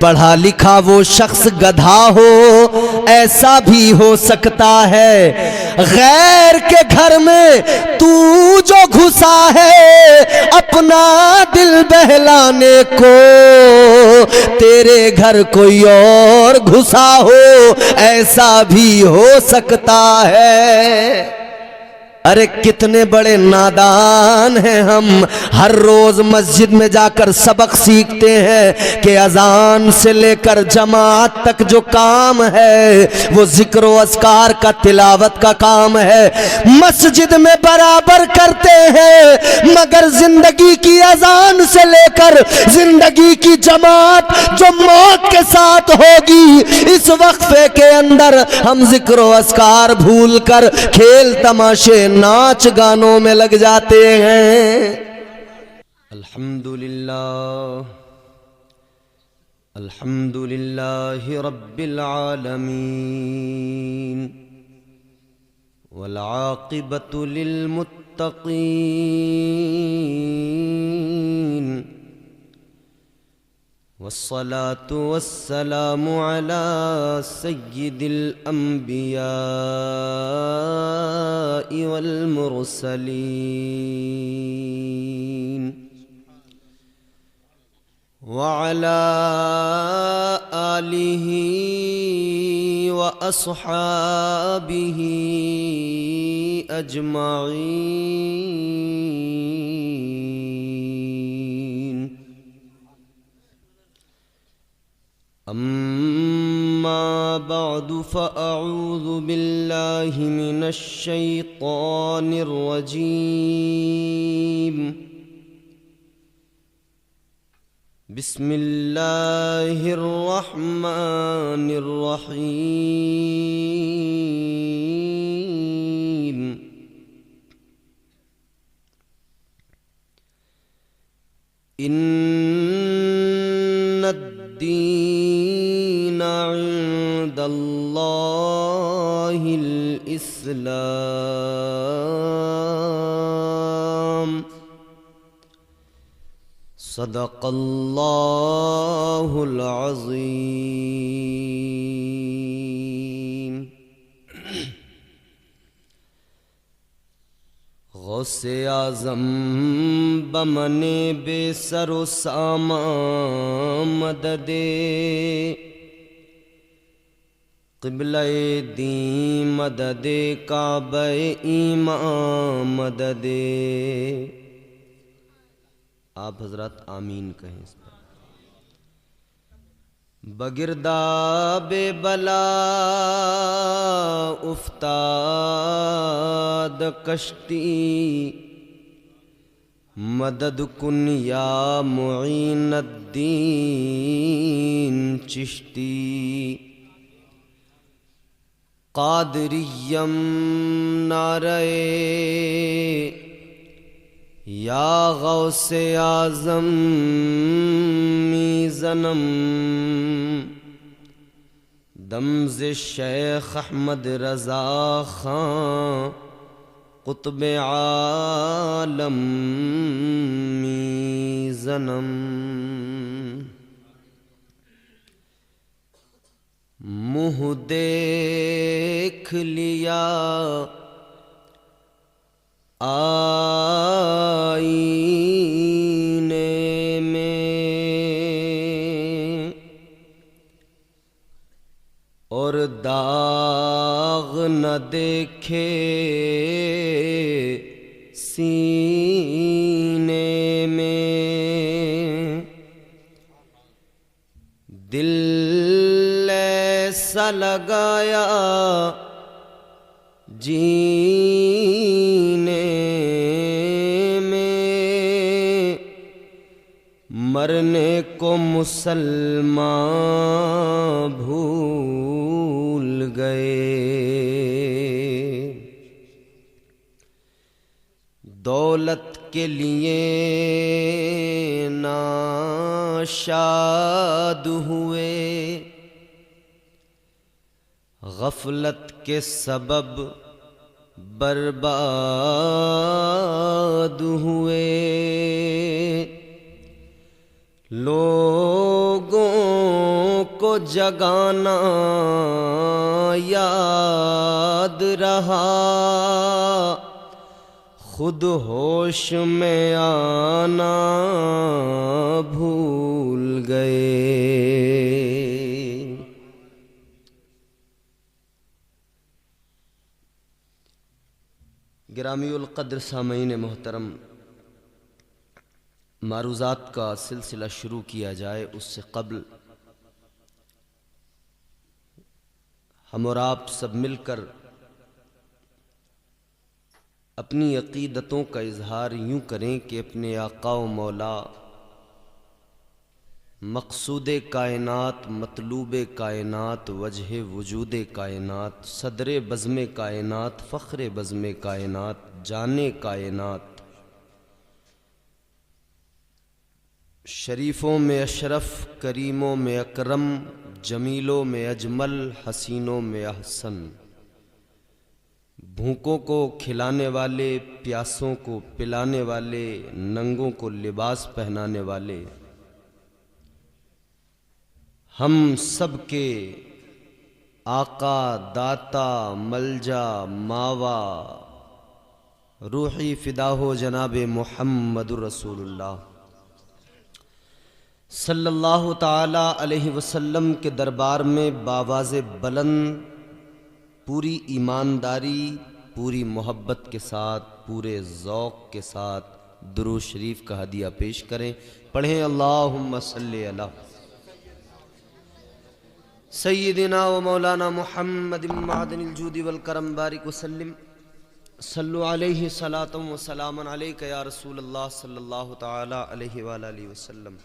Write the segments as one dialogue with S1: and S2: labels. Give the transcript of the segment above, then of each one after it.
S1: پڑھا لکھا وہ شخص گدھا ہو ایسا بھی ہو سکتا ہے، غیر کے گھر میں تو جو گھسا ہے اپنا دل بہلانے کو، تیرے گھر کوئی اور گھسا ہو ایسا بھی ہو سکتا ہے۔ ارے کتنے بڑے نادان ہیں ہم، ہر روز مسجد میں جا کر سبق سیکھتے ہیں کہ اذان سے لے کر جماعت تک جو کام ہے وہ ذکر و اذکار کا، تلاوت کا کام ہے، مسجد میں برابر کرتے ہیں، مگر زندگی کی اذان سے لے کر زندگی کی جماعت جو موت کے ساتھ ہوگی، اس وقفے کے اندر ہم ذکر و اذکار بھول کر کھیل تماشے ناچ گانوں میں لگ جاتے ہیں۔ الحمدللہ الحمدللہ رب العالمین والعاقبۃ للمتقین والصلاة والسلام على سید الانبیاء والمرسلین وعلى آلہ واصحابہ اجمعین۔ اما بعد فاعوذ باللہ من الشیطان الرجیم، بسم اللہ الرحمن الرحیم۔ ان الدین عند اللہ الاسلام، صدق اللہ العظیم۔ غوث اعظم بمن بے سر و سامان مدد، قبلہ دین مدد، کعبہ ایمان مدد۔ آپ حضرات آمین کہیں اس پر۔ بگرداب بلا افتاد کشتی، مدد کن یا معین الدین چشتی۔ قادریم نعرہ یا غوث اعظم می زنم، دمز شیخ احمد رضا خان قطب عالم می زنم۔ منہ دیکھ لیا آئینے میں، اور داغ نہ دیکھے سینے میں، دل ایسا لگایا جینے میں، مرنے کو مسلمان بھول گئے۔ دولت کے لیے ناشاد ہوئے، غفلت کے سبب برباد ہوئے۔ لوگوں کو جگانا یاد رہا، خود ہوش میں آنا بھول گئے۔ گرامی القدر سامعین محترم، معروضات کا سلسلہ شروع کیا جائے اس سے قبل ہم اور آپ سب مل کر اپنی عقیدتوں کا اظہار یوں کریں کہ اپنے آقا و مولا، مقصود کائنات، مطلوب کائنات، وجہ وجود کائنات، صدر بزم کائنات، فخر بزم کائنات، جان کائنات، شریفوں میں اشرف، کریموں میں اکرم، جمیلوں میں اجمل، حسینوں میں احسن، بھوکوں کو کھلانے والے، پیاسوں کو پلانے والے، ننگوں کو لباس پہنانے والے، ہم سب کے آقا، داتا، ملجا، ماوا، روحی فدا ہو جناب محمد رسول اللہ صلی اللہ تعالی علیہ وسلم کے دربار میں بآواز بلند، پوری ایمانداری، پوری محبت کے ساتھ، پورے ذوق کے ساتھ درود شریف کا ہدیہ پیش کریں۔ پڑھیں اللہم صلی علی سیدنا و مولانا محمد معدن الجود والکرم، بارک وسلم، صلو علیہ صلاۃ و سلام علیک یا رسول اللہ صلی اللہ تعالی علیہ وآلہ وسلم۔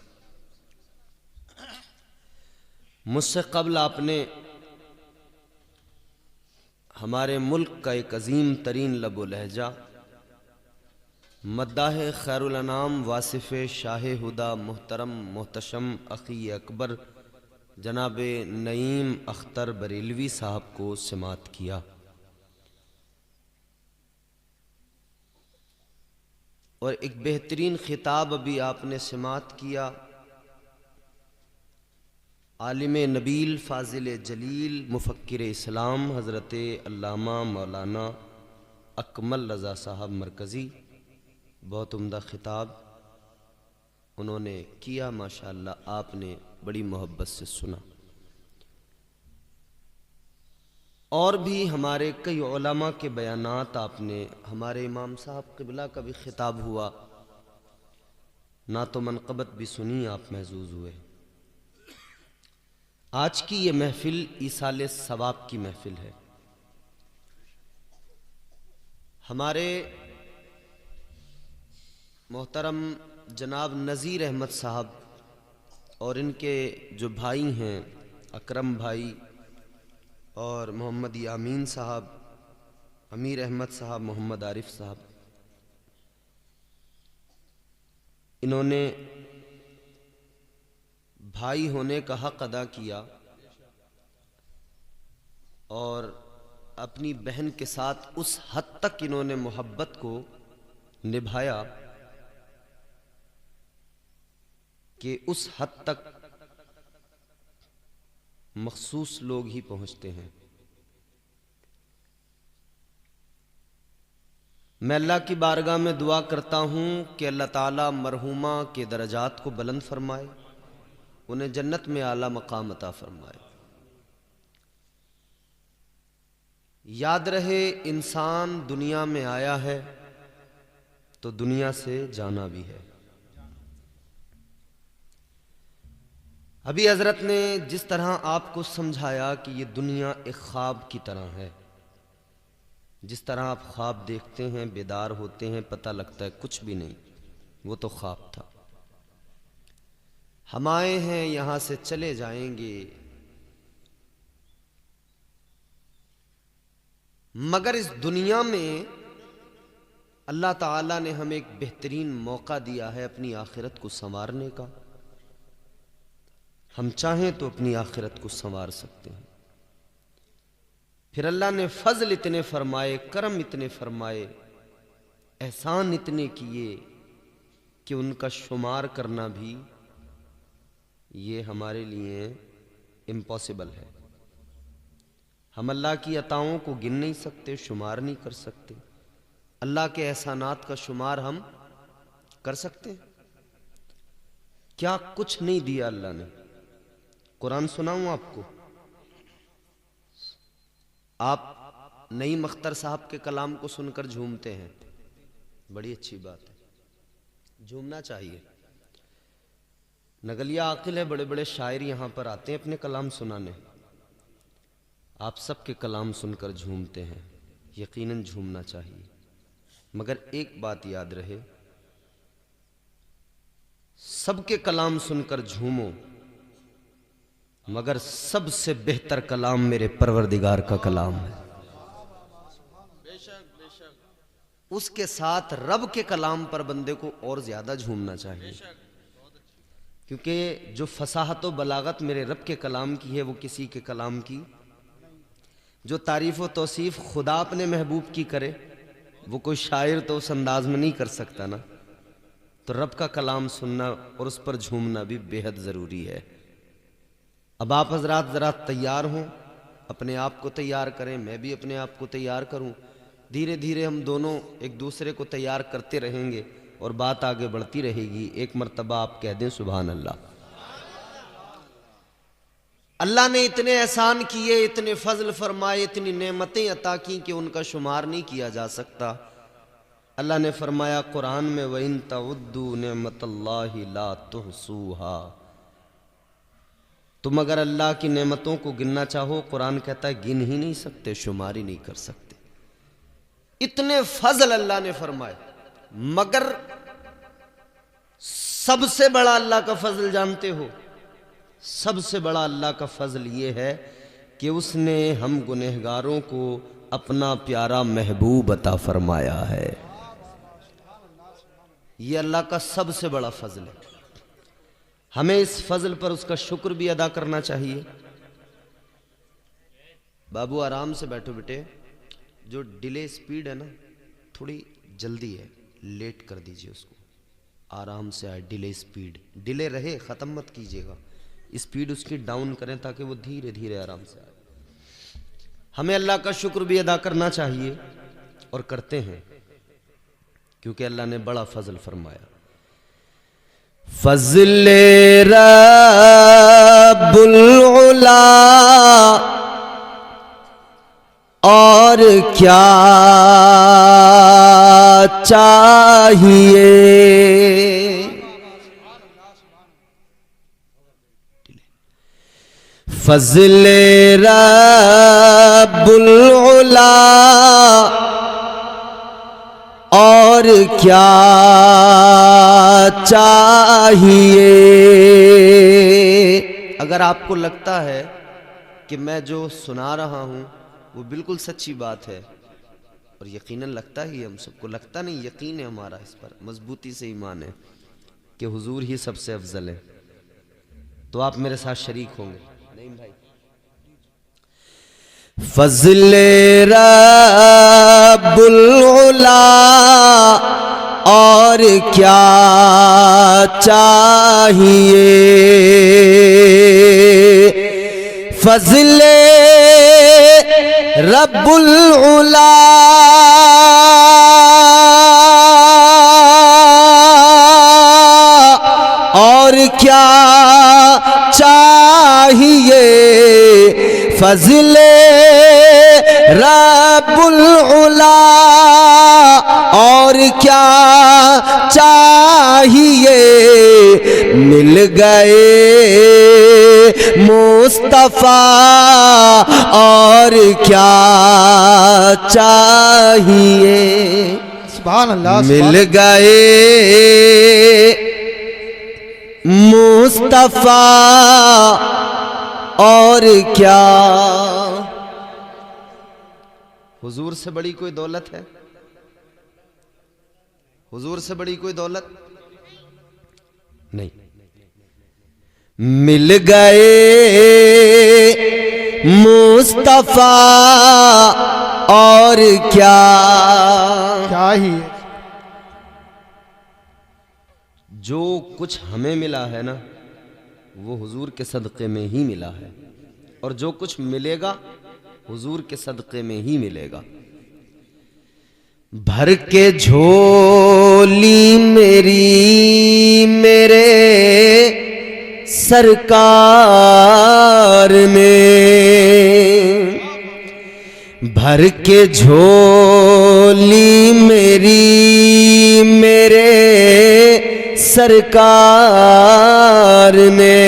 S1: مجھ سے قبل آپ نے ہمارے ملک کا ایک عظیم ترین لب و لہجہ، مداح خیر الانام، واصف شاہ ہدا، محترم محتشم اخی اکبر جناب نعیم اختر بریلوی صاحب کو سماعت کیا۔ اور ایک بہترین خطاب ابھی آپ نے سماعت کیا، عالم نبیل، فاضل جلیل، مفکر اسلام حضرت علامہ مولانا اکمل رضا صاحب مرکزی، بہت عمدہ خطاب انہوں نے کیا، ماشاءاللہ آپ نے بڑی محبت سے سنا۔ اور بھی ہمارے کئی علماء کے بیانات آپ نے، ہمارے امام صاحب قبلہ کا بھی خطاب ہوا، نعت و منقبت بھی سنی، آپ محظوظ ہوئے۔ آج کی یہ محفل ایصال ثواب کی محفل ہے۔ ہمارے محترم جناب نذیر احمد صاحب اور ان کے جو بھائی ہیں اکرم بھائی اور محمد یامین صاحب، امیر احمد صاحب، محمد عارف صاحب، انہوں نے بھائی ہونے کا حق ادا کیا اور اپنی بہن کے ساتھ اس حد تک انہوں نے محبت کو نبھایا کہ اس حد تک مخصوص لوگ ہی پہنچتے ہیں۔ میں اللہ کی بارگاہ میں دعا کرتا ہوں کہ اللہ تعالیٰ مرحومہ کے درجات کو بلند فرمائے، انہیں جنت میں اعلیٰ مقام عطا فرمائے۔ یاد رہے انسان دنیا میں آیا ہے تو دنیا سے جانا بھی ہے۔ ابھی حضرت نے جس طرح آپ کو سمجھایا کہ یہ دنیا ایک خواب کی طرح ہے، جس طرح آپ خواب دیکھتے ہیں، بیدار ہوتے ہیں، پتہ لگتا ہے کچھ بھی نہیں، وہ تو خواب تھا۔ ہم آئے ہیں، یہاں سے چلے جائیں گے، مگر اس دنیا میں اللہ تعالیٰ نے ہمیں ایک بہترین موقع دیا ہے اپنی آخرت کو سنوارنے کا۔ ہم چاہیں تو اپنی آخرت کو سنوار سکتے ہیں۔ پھر اللہ نے فضل اتنے فرمائے، کرم اتنے فرمائے، احسان اتنے کیے کہ ان کا شمار کرنا بھی یہ ہمارے لیے امپاسبل ہے۔ ہم اللہ کی عطاؤں کو گن نہیں سکتے، شمار نہیں کر سکتے۔ اللہ کے احسانات کا شمار ہم کر سکتے ہیں؟ کیا کچھ نہیں دیا اللہ نے۔ قرآن سناؤں آپ کو؟ آپ نعیم اختر صاحب کے کلام کو سن کر جھومتے ہیں، بڑی اچھی بات ہے، جھومنا چاہیے۔ نگلیہ عاقل ہے، بڑے بڑے شاعر یہاں پر آتے ہیں اپنے کلام سنانے، آپ سب کے کلام سن کر جھومتے ہیں، یقیناً جھومنا چاہیے۔ مگر ایک بات یاد رہے، سب کے کلام سن کر جھومو، مگر سب سے بہتر کلام میرے پروردگار کا کلام ہے۔ اس کے ساتھ رب کے کلام پر بندے کو اور زیادہ جھومنا چاہیے، کیونکہ جو فصاحت و بلاغت میرے رب کے کلام کی ہے وہ کسی کے کلام کی، جو تعریف و توصیف خدا اپنے محبوب کی کرے وہ کوئی شاعر تو اس انداز میں نہیں کر سکتا نا۔ تو رب کا کلام سننا اور اس پر جھومنا بھی بے حد ضروری ہے۔ اب آپ حضرات ذرا تیار ہوں، اپنے آپ کو تیار کریں، میں بھی اپنے آپ کو تیار کروں، دھیرے دھیرے ہم دونوں ایک دوسرے کو تیار کرتے رہیں گے اور بات آگے بڑھتی رہے گی۔ ایک مرتبہ آپ کہہ دیں سبحان اللہ۔ اللہ نے اتنے احسان کیے، اتنے فضل فرمائے، اتنی نعمتیں عطا کی کہ ان کا شمار نہیں کیا جا سکتا۔ اللہ نے فرمایا قرآن میں وَإِن تَعُدُّوا نِعْمَتَ اللَّهِ لَا تُحْصُوهَا، تم اگر اللہ کی نعمتوں کو گننا چاہو، قرآن کہتا ہے گن ہی نہیں سکتے، شمار ہی نہیں کر سکتے۔ اتنے فضل اللہ نے فرمائے، مگر سب سے بڑا اللہ کا فضل جانتے ہو؟ سب سے بڑا اللہ کا فضل یہ ہے کہ اس نے ہم گنہگاروں کو اپنا پیارا محبوب عطا فرمایا ہے۔ یہ اللہ کا سب سے بڑا فضل ہے، ہمیں اس فضل پر اس کا شکر بھی ادا کرنا چاہیے۔ بابو آرام سے بیٹھو بیٹے، جو ڈیلے سپیڈ ہے نا تھوڑی جلدی ہے، لیٹ کر دیجئے اس کو، آرام سے آئے۔ ڈیلے سپیڈ ڈیلے رہے، ختم مت کیجئے گا، سپیڈ اس کی ڈاؤن کریں تاکہ وہ دھیرے دھیرے آرام سے آئے۔ ہمیں اللہ کا شکر بھی ادا کرنا چاہیے اور کرتے ہیں، کیونکہ اللہ نے بڑا فضل فرمایا۔ فضل رب العلا اور کیا چاہیے، فضل رب العلا اور کیا چاہیے۔ اگر آپ کو لگتا ہے کہ میں جو سنا رہا ہوں وہ بالکل سچی بات ہے، اور یقیناً لگتا ہی ہم سب کو، لگتا نہیں، یقین ہے ہمارا اس پر، مضبوطی سے ایمان ہے کہ حضور ہی سب سے افضل ہے، تو آپ میرے ساتھ شریک ہوں گے۔ نہیں بھائی، فضل رب العلا اور کیا چاہیے، فضل رب العلا اور کیا چاہیے، فضل رب العلا اور کیا چاہیے، مل گئے مصطفیٰ اور کیا چاہیے،
S2: سبحان اللہ،
S1: مل گئے مصطفیٰ اور کیا۔ حضور سے بڑی کوئی دولت ہے؟ حضور سے بڑی کوئی دولت نہیں۔ مل گئے مصطفیٰ اور کیا
S2: چاہیے۔
S1: جو کچھ ہمیں ملا ہے نا وہ حضور کے صدقے میں ہی ملا ہے۔ اور جو کچھ ملے گا حضور کے صدقے میں ہی ملے گا۔ بھر کے جھولی میری میرے سرکار نے، بھر کے جھولی میری میرے سرکار نے،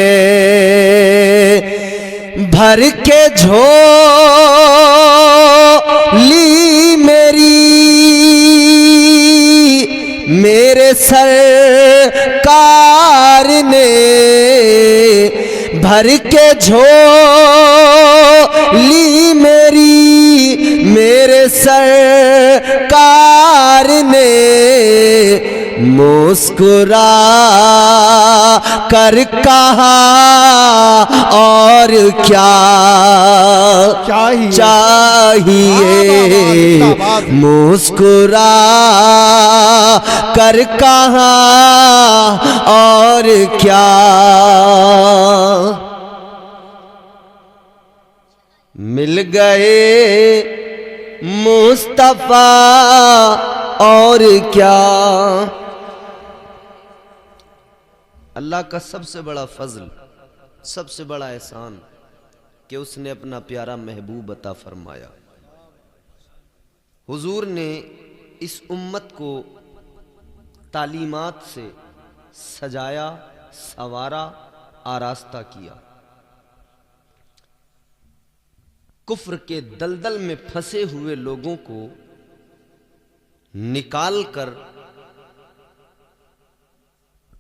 S1: بھر کے جھولی میری میرے سرکار نے، بھر کے جھولی میری میرے سرکار نے، مسکرا کر کہا اور کیا چاہیے، مسکرا کر کہا اور کیا، مل گئے مصطفیٰ اور کیا۔ اللہ کا سب سے بڑا فضل، سب سے بڑا احسان کہ اس نے اپنا پیارا محبوب عطا فرمایا۔ حضور نے اس امت کو تعلیمات سے سجایا، سنوارا، آراستہ کیا۔ کفر کے دلدل میں پھنسے ہوئے لوگوں کو نکال کر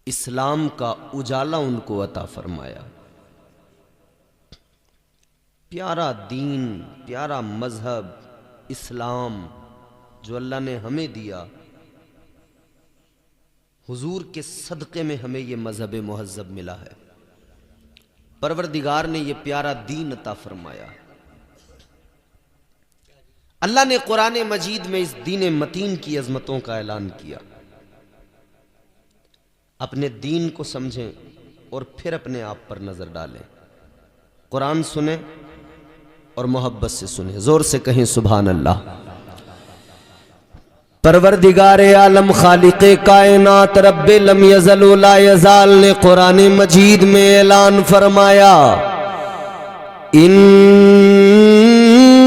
S1: اسلام کا اجالا ان کو عطا فرمایا۔ پیارا دین، پیارا مذہب اسلام جو اللہ نے ہمیں دیا، حضور کے صدقے میں ہمیں یہ مذہب مہذب ملا ہے۔ پروردگار نے یہ پیارا دین عطا فرمایا۔ اللہ نے قرآن مجید میں اس دین متین کی عظمتوں کا اعلان کیا۔ اپنے دین کو سمجھیں اور پھر اپنے آپ پر نظر ڈالیں۔ قرآن سنیں اور محبت سے سنیں، زور سے کہیں سبحان اللہ۔ پروردگار عالم خالق کائنات رب لم یزل و لا یزال نے قرآن مجید میں اعلان فرمایا، ان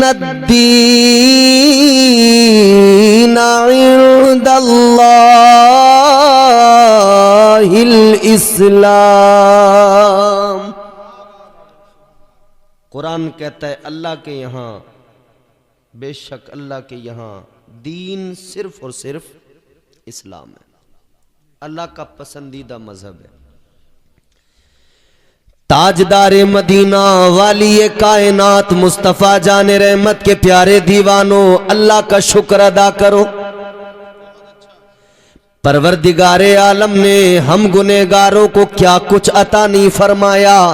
S1: الدین عند اللہ الاسلام۔ قرآن کہتا ہے اللہ کے یہاں، بے شک اللہ کے یہاں دین صرف اور صرف اسلام ہے، اللہ کا پسندیدہ مذہب ہے۔ تاجدار مدینہ، والی کائنات، مصطفیٰ جان رحمت کے پیارے دیوانوں، اللہ کا شکر ادا کرو۔ پروردگار عالم نے ہم گنہگاروں کو کیا کچھ عطا نہیں فرمایا،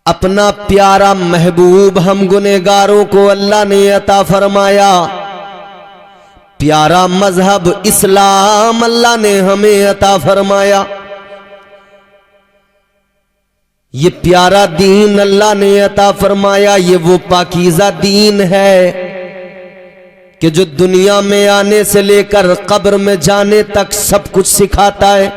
S1: اپنا پیارا محبوب ہم گنہگاروں کو اللہ نے عطا فرمایا، پیارا مذہب اسلام اللہ نے ہمیں عطا فرمایا۔ یہ پیارا دین اللہ نے عطا فرمایا، یہ وہ پاکیزہ دین ہے کہ جو دنیا میں آنے سے لے کر قبر میں جانے تک سب کچھ سکھاتا ہے۔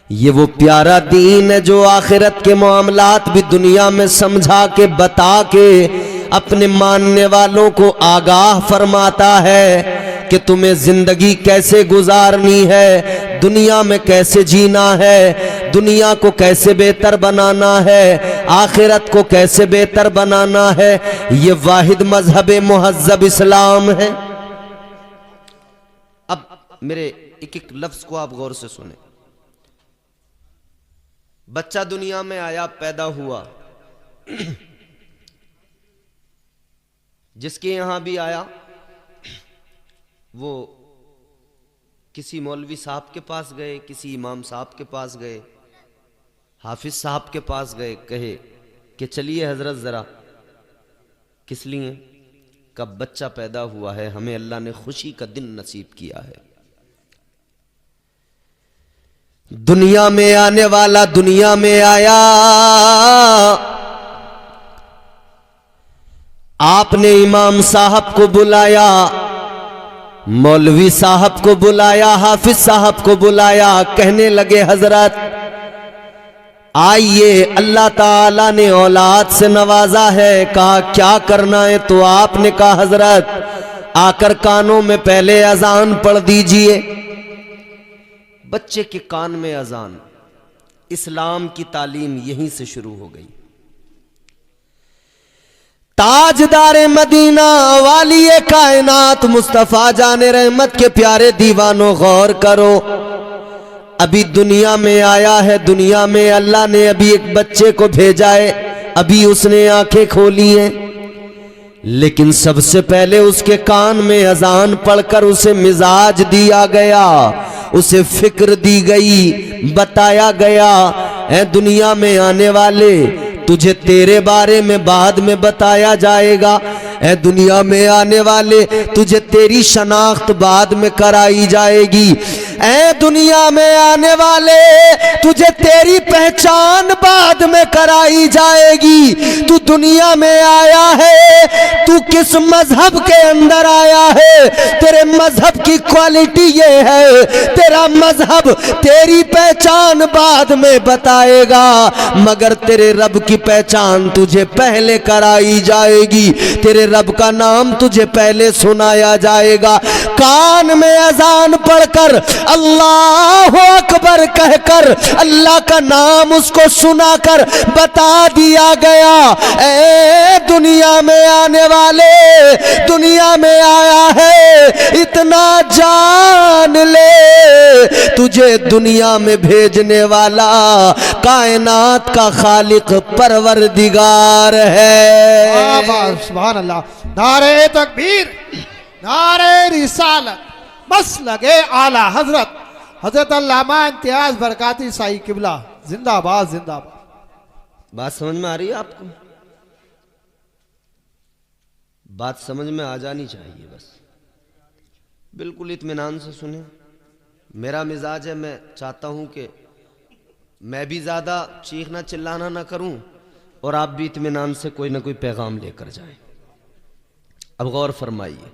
S1: یہ وہ پیارا دین ہے جو آخرت کے معاملات بھی دنیا میں سمجھا کے بتا کے اپنے ماننے والوں کو آگاہ فرماتا ہے کہ تمہیں زندگی کیسے گزارنی ہے، دنیا میں کیسے جینا ہے، دنیا کو کیسے بہتر بنانا ہے، آخرت کو کیسے بہتر بنانا ہے۔ یہ واحد مذہب مہذب اسلام ہے۔ اب میرے ایک ایک لفظ کو آپ غور سے سنیں۔ بچہ دنیا میں آیا، پیدا ہوا، جس کے یہاں بھی آیا وہ کسی مولوی صاحب کے پاس گئے، کسی امام صاحب کے پاس گئے، حافظ صاحب کے پاس گئے، کہے کہ چلیے حضرت ذرا، کس لیے؟ کب بچہ پیدا ہوا ہے، ہمیں اللہ نے خوشی کا دن نصیب کیا ہے۔ دنیا میں آنے والا دنیا میں آیا، آپ نے امام صاحب کو بلایا، مولوی صاحب کو بلایا، حافظ صاحب کو بلایا، کہنے لگے حضرت آئیے، اللہ تعالیٰ نے اولاد سے نوازا ہے۔ کہا کیا کرنا ہے؟ تو آپ نے کہا حضرت آ کر کانوں میں پہلے اذان پڑھ دیجئے۔ بچے کے کان میں اذان، اسلام کی تعلیم یہیں سے شروع ہو گئی۔ تاجدار مدینہ، والی کائنات، مصطفیٰ جان رحمت کے پیارے دیوانوں، غور کرو، ابھی دنیا میں آیا ہے، دنیا میں اللہ نے ابھی ایک بچے کو بھیجا ہے، ابھی اس نے آنکھیں کھولی ہیں، لیکن سب سے پہلے اس کے کان میں اذان پڑھ کر اسے مزاج دیا گیا، اسے فکر دی گئی، بتایا گیا اے دنیا میں آنے والے، تجھے تیرے بارے میں بعد میں بتایا جائے گا، اے دنیا میں آنے والے تجھے تیری شناخت بعد میں کرائی جائے گی، اے دنیا میں آنے والے تجھے تیری پہچان بعد میں کرائی جائے گی۔ تو دنیا میں آیا ہے، تو کس مذہب کے اندر آیا ہے، تیرے مذہب کی کوالٹی یہ ہے، تیرا مذہب تیری پہچان بعد میں بتائے گا، مگر تیرے رب کی پہچان تجھے پہلے کرائی جائے گی، تیرے رب کا نام تجھے پہلے سنایا جائے گا۔ کان میں اذان پڑھ کر اللہ اکبر کہہ کر اللہ کا نام اس کو سنا کر بتا دیا گیا، اے دنیا میں آنے والے، دنیا میں آیا ہے، اتنا جان لے تجھے دنیا میں بھیجنے والا کائنات کا خالق پروردگار ہے۔
S2: سبحان اللہ، نعرہ تکبیر، نعرہ رسالت، بس لگے اعلی حضرت حضرت علامہ امتیاز برکاتی سائی قبلہ زندہ باد، زندہ باد۔
S1: بات سمجھ میں آ رہی ہے آپ کو؟ بات سمجھ میں آ جانی چاہیے، بس بالکل اطمینان سے سنیں۔ میرا مزاج ہے، میں چاہتا ہوں کہ میں بھی زیادہ چیخنا چلانا نہ کروں اور آپ بھی اطمینان سے کوئی نہ کوئی پیغام لے کر جائیں۔ اب غور فرمائیے،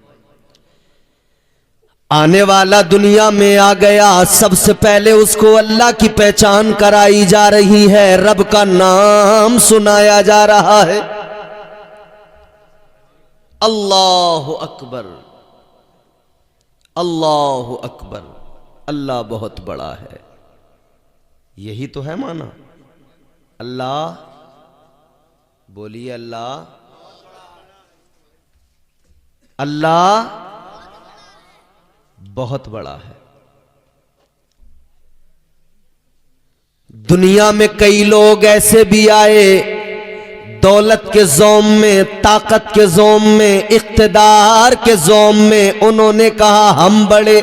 S1: آنے والا دنیا میں آ گیا، سب سے پہلے اس کو اللہ کی پہچان کرائی جا رہی ہے، رب کا نام سنایا جا رہا ہے۔ اللہ اکبر، اللہ اکبر، اللہ بہت بڑا ہے، یہی تو ہے معنی۔ اللہ، بولیے اللہ، اللہ بہت بڑا ہے۔ دنیا میں کئی لوگ ایسے بھی آئے، دولت کے زوم میں، طاقت کے زوم میں، اقتدار کے زوم میں، انہوں نے کہا ہم بڑے۔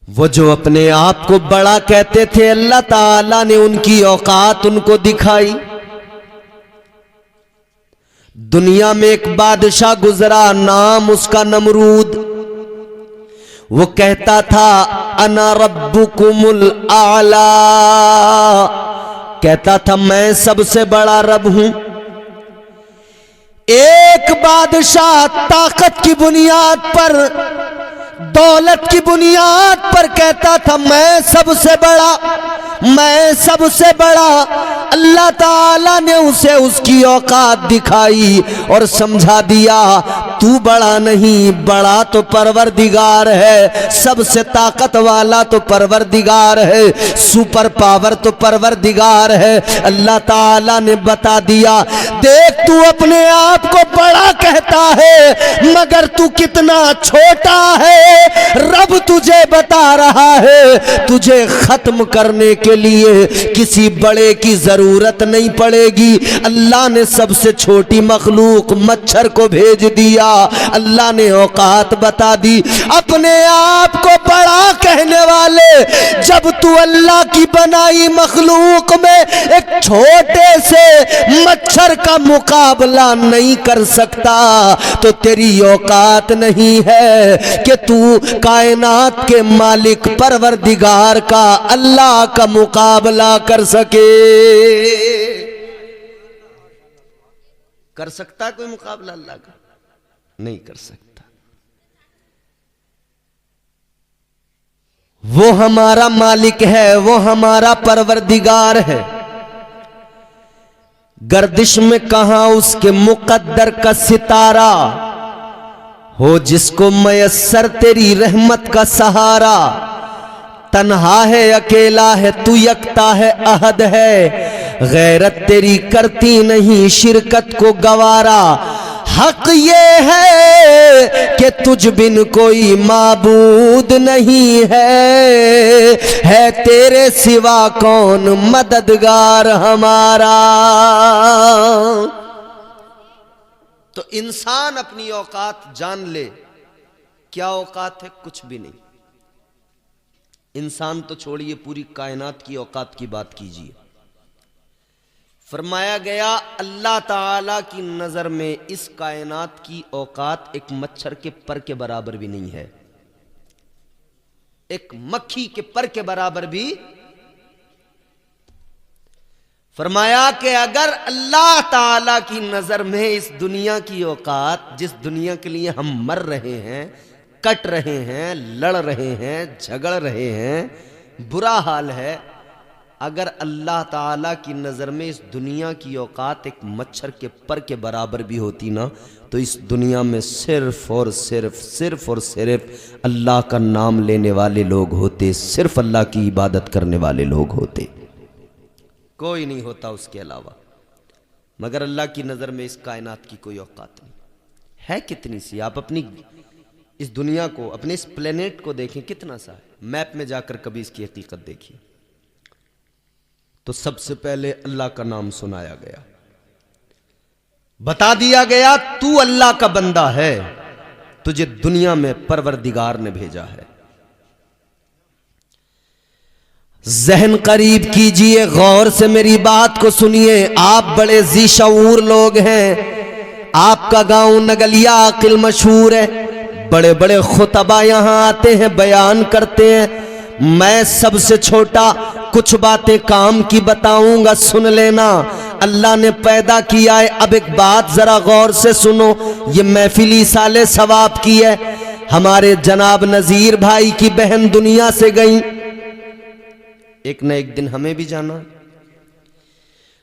S1: وہ جو اپنے آپ کو بڑا کہتے تھے، اللہ تعالیٰ نے ان کی اوقات ان کو دکھائی۔ دنیا میں ایک بادشاہ گزرا، نام اس کا نمرود، وہ کہتا تھا انا ربکم الاعلی، کہتا تھا میں سب سے بڑا رب ہوں۔ ایک بادشاہ طاقت کی بنیاد پر، دولت کی بنیاد پر کہتا تھا میں سب سے بڑا، میں سب سے بڑا۔ اللہ تعالیٰ نے اسے اس کی اوقات دکھائی اور سمجھا دیا تو بڑا نہیں، بڑا تو پروردگار ہے، سب سے طاقت والا تو پروردگار ہے، سپر پاور تو پروردگار ہے۔ اللہ تعالیٰ نے بتا دیا دیکھ تو اپنے آپ کو بڑا کہتا ہے مگر تو کتنا چھوٹا ہے، رب تجھے بتا رہا ہے تجھے ختم کرنے کے لیے کسی بڑے کی ضرورت ضرورت نہیں پڑے گی۔ اللہ نے سب سے چھوٹی مخلوق مچھر کو بھیج دیا، اللہ نے اوقات بتا دی۔ اپنے آپ کو بڑا کہنے والے، جب تو اللہ کی بنائی مخلوق میں ایک چھوٹے سے مچھر کا مقابلہ نہیں کر سکتا تو تیری اوقات نہیں ہے کہ تو کائنات کے مالک پروردگار کا، اللہ کا مقابلہ کر سکے۔ کر سکتا کوئی مقابلہ اللہ کا؟ نہیں کر سکتا۔ وہ ہمارا مالک ہے، وہ ہمارا پروردگار ہے۔ گردش میں کہاں اس کے مقدر کا ستارہ ہو جس کو میسر تیری رحمت کا سہارا۔ تنہا ہے اکیلا ہے تو، یکتا ہے احد ہے، غیرت تیری کرتی نہیں شرکت کو گوارا۔ حق یہ ہے کہ تجھ بن کوئی معبود نہیں ہے تیرے سوا کون مددگار ہمارا۔ تو انسان اپنی اوقات جان لے، کیا اوقات ہے؟ کچھ بھی نہیں۔ انسان تو چھوڑیے، پوری کائنات کی اوقات کی بات کیجیے۔ فرمایا گیا اللہ تعالی کی نظر میں اس کائنات کی اوقات ایک مچھر کے پر کے برابر بھی نہیں ہے، ایک مکھی کے پر کے برابر بھی۔ فرمایا کہ اگر اللہ تعالی کی نظر میں اس دنیا کی اوقات، جس دنیا کے لیے ہم مر رہے ہیں، کٹ رہے ہیں، لڑ رہے ہیں، جھگڑ رہے ہیں، برا حال ہے، اگر اللہ تعالیٰ کی نظر میں اس دنیا کی اوقات ایک مچھر کے پر کے برابر بھی ہوتی نا، تو اس دنیا میں صرف اور صرف اللہ کا نام لینے والے لوگ ہوتے، صرف اللہ کی عبادت کرنے والے لوگ ہوتے، کوئی نہیں ہوتا اس کے علاوہ۔ مگر اللہ کی نظر میں اس کائنات کی کوئی اوقات نہیں ہے۔ کتنی سی؟ آپ اپنی اس دنیا کو، اپنے اس پلینٹ کو دیکھیں، کتنا سا ہے؟ میپ میں جا کر کبھی اس کی حقیقت دیکھیے تو سب سے پہلے اللہ کا نام سنایا گیا، بتا دیا گیا تو اللہ کا بندہ ہے، تجھے دنیا میں پروردگار نے بھیجا ہے۔ ذہن قریب کیجئے، غور سے میری بات کو سنیے۔ آپ بڑے ذی شعور لوگ ہیں، آپ کا گاؤں نگلیا عاقل مشہور ہے، بڑے بڑے خطبہ یہاں آتے ہیں، بیان کرتے ہیں۔ میں سب سے چھوٹا، کچھ باتیں کام کی بتاؤں گا، سن لینا۔ اللہ نے پیدا کیا ہے، اب ایک بات ذرا غور سے سنو، یہ محفلی سالے ثواب کی ہے۔ ہمارے جناب نذیر بھائی کی بہن دنیا سے گئیں، ایک نہ ایک دن ہمیں بھی جانا۔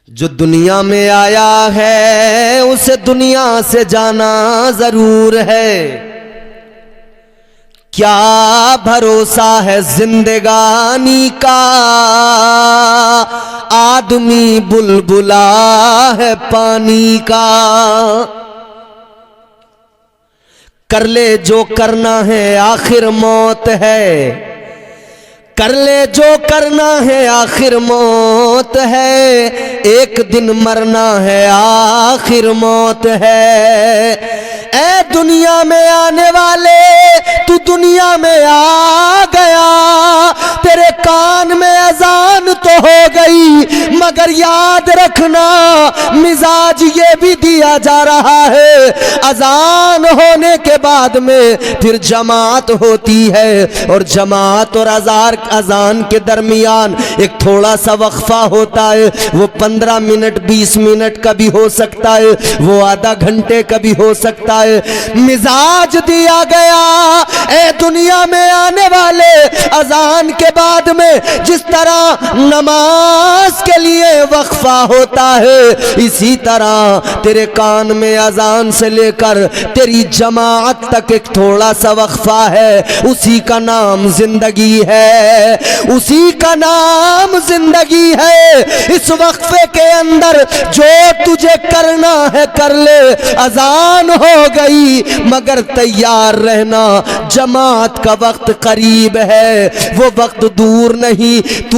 S1: جو دنیا میں آیا ہے اسے دنیا سے جانا ضرور ہے۔ کیا بھروسہ ہے زندگانی کا، آدمی بلبلا ہے پانی کا۔ کر لے جو کرنا ہے آخر موت ہے، کر لے جو کرنا ہے آخر موت ہے، ایک دن مرنا ہے آخر موت ہے۔ اے دنیا میں آنے والے، تو دنیا میں آ گیا، تیرے کان میں اذان تو ہو گئی، مگر یاد رکھنا مزاج یہ بھی دیا جا رہا ہے، اذان ہونے کے بعد میں پھر جماعت ہوتی ہے، اور جماعت اور اذان کے درمیان ایک تھوڑا سا وقفہ ہوتا ہے، وہ 15 منٹ 20 منٹ کا بھی ہو سکتا ہے، وہ آدھا گھنٹے کا بھی ہو سکتا ہے۔ مزاج دیا گیا، اے دنیا میں آنے والے، اذان کے بعد میں جس طرح نماز کے لیے وقفہ ہوتا ہے، اسی طرح تیرے کان میں اذان سے لے کر تیری جماعت تک ایک تھوڑا سا وقفہ ہے، اسی کا نام زندگی ہے، اسی کا نام زندگی ہے۔ اس وقفے کے اندر جو تجھے کرنا ہے کر لے، اذان ہو گئی مگر تیار رہنا، جماعت کا وقت قریب ہے، وہ وقت دور نہیں۔ تو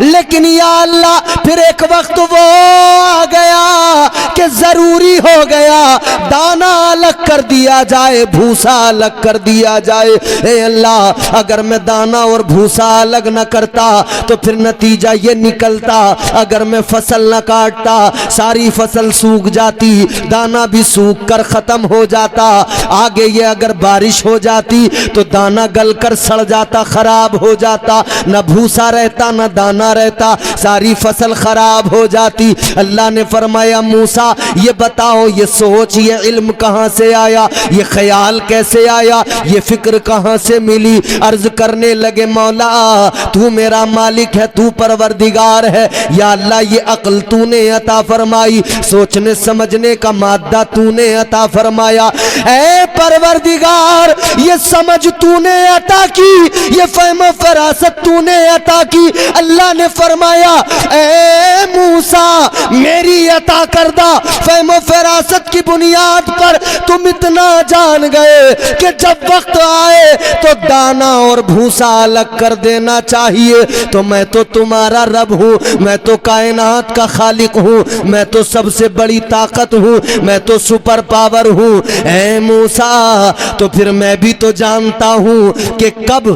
S1: لیکن یا اللہ پھر ایک وقت وہ آ گیا کہ ضروری ہو گیا دانا الگ کر دیا جائے، بھوسا الگ کر دیا جائے۔ اے اللہ اگر میں دانا اور بھوسا الگ نہ کرتا تو پھر نتیجہ یہ نکلتا، اگر میں فصل نہ کاٹتا ساری فصل سوکھ جاتی، دانا بھی سوکھ کر ختم ہو جاتا، آگے یہ اگر بارش ہو جاتی تو دانا گل کر سڑ جاتا، خراب ہو جاتا، نہ بھوسا رہتا نہ دانا رہتا، ساری فصل خراب ہو جاتی۔ اللہ نے فرمایا موسیٰ یہ بتاؤ یہ سوچ یہ علم کہاں سے آیا، یہ خیال کیسے آیا، یہ فکر کہاں سے ملی؟ عرض کرنے لگے مولا تو میرا مالک ہے، تو پروردگار ہے، یا اللہ یہ عقل تو نے عطا فرمائی، سوچنے سمجھنے کا مادہ تو نے عطا فرمایا، اے پروردگار یہ سمجھ تو نے عطا کی، یہ فہم و فراست تو نے عطا کی۔ اللہ نے فرمایا اے موسیٰ میری عطا کردہ فہم و فراست کی بنیاد پر تم اتنا جان گئے کہ جب وقت آئے تو دانا اور بھوسا الگ کر دینا چاہیے، تو میں تو تمہارا رب ہوں، میں تو کائنات کا خالق ہوں، میں تو سب سے بڑی طاقت ہوں، میں تو سپر پاور ہوں۔ اے موسیٰ تو پھر میں بھی تو جانتا ہوں کہ کب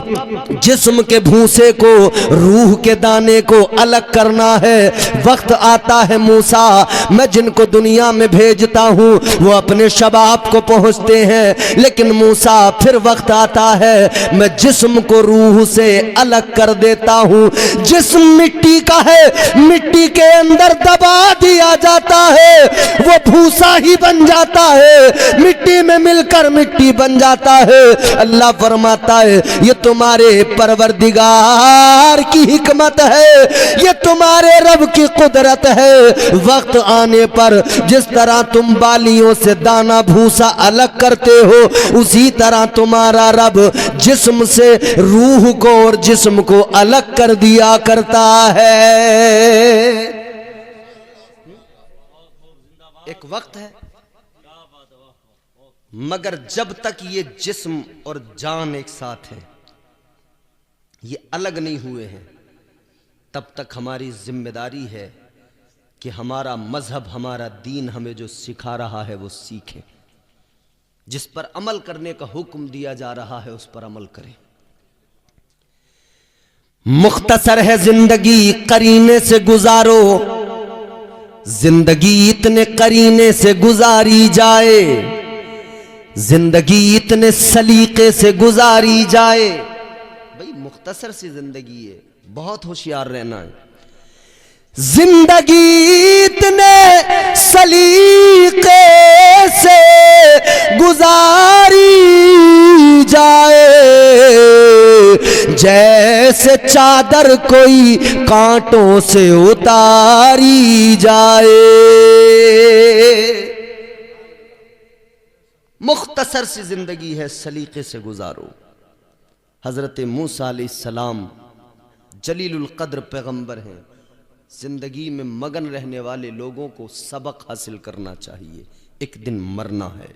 S1: جسم کے بھوسے کو روح کے دانے کو الگ کرنا ہے، وقت آتا ہے موسیٰ میں جن کو دنیا میں بھیجتا ہوں وہ اپنے شباب کو پہنچتے ہیں، لیکن موسیٰ پھر وقت آتا ہے میں جسم کو روح سے الگ کر دیتا ہوں، جسم مٹی کا ہے مٹی کے اندر دبا دیا جاتا ہے وہ بھوسا ہی بن جاتا ہے، مٹی میں مل کر مٹی بن جاتا ہے۔ اللہ فرماتا ہے یہ تمہارے پروردگار کی حکمت ہے، یہ تمہارے رب کی قدرت ہے، وقت آنے پر جس طرح تم بالیوں سے دانا بھوسا الگ کرتے ہو اسی طرح تمہارا رب جسم سے روح کو اور جسم کو الگ کر دیا کرتا ہے۔ ایک وقت ہے مگر جب تک یہ جسم اور جان ایک ساتھ ہے، یہ الگ نہیں ہوئے ہیں، تب تک ہماری ذمہ داری ہے کہ ہمارا مذہب ہمارا دین ہمیں جو سکھا رہا ہے وہ سیکھیں، جس پر عمل کرنے کا حکم دیا جا رہا ہے اس پر عمل کریں۔ مختصر ہے زندگی قرینے سے گزارو، زندگی اتنے قرینے سے گزاری جائے، زندگی اتنے سلیقے سے گزاری جائے۔ بھئی مختصر سی زندگی ہے، بہت ہوشیار رہنا ہے۔ زندگی اتنے سلیقے سے گزاری جائے جیسے چادر کوئی کانٹوں سے اتاری جائے۔ مختصر سی زندگی ہے، سلیقے سے گزارو۔ حضرت موسیٰ علیہ السلام جلیل القدر پیغمبر ہیں، زندگی میں مگن رہنے والے لوگوں کو سبق حاصل کرنا چاہیے، ایک دن مرنا ہے،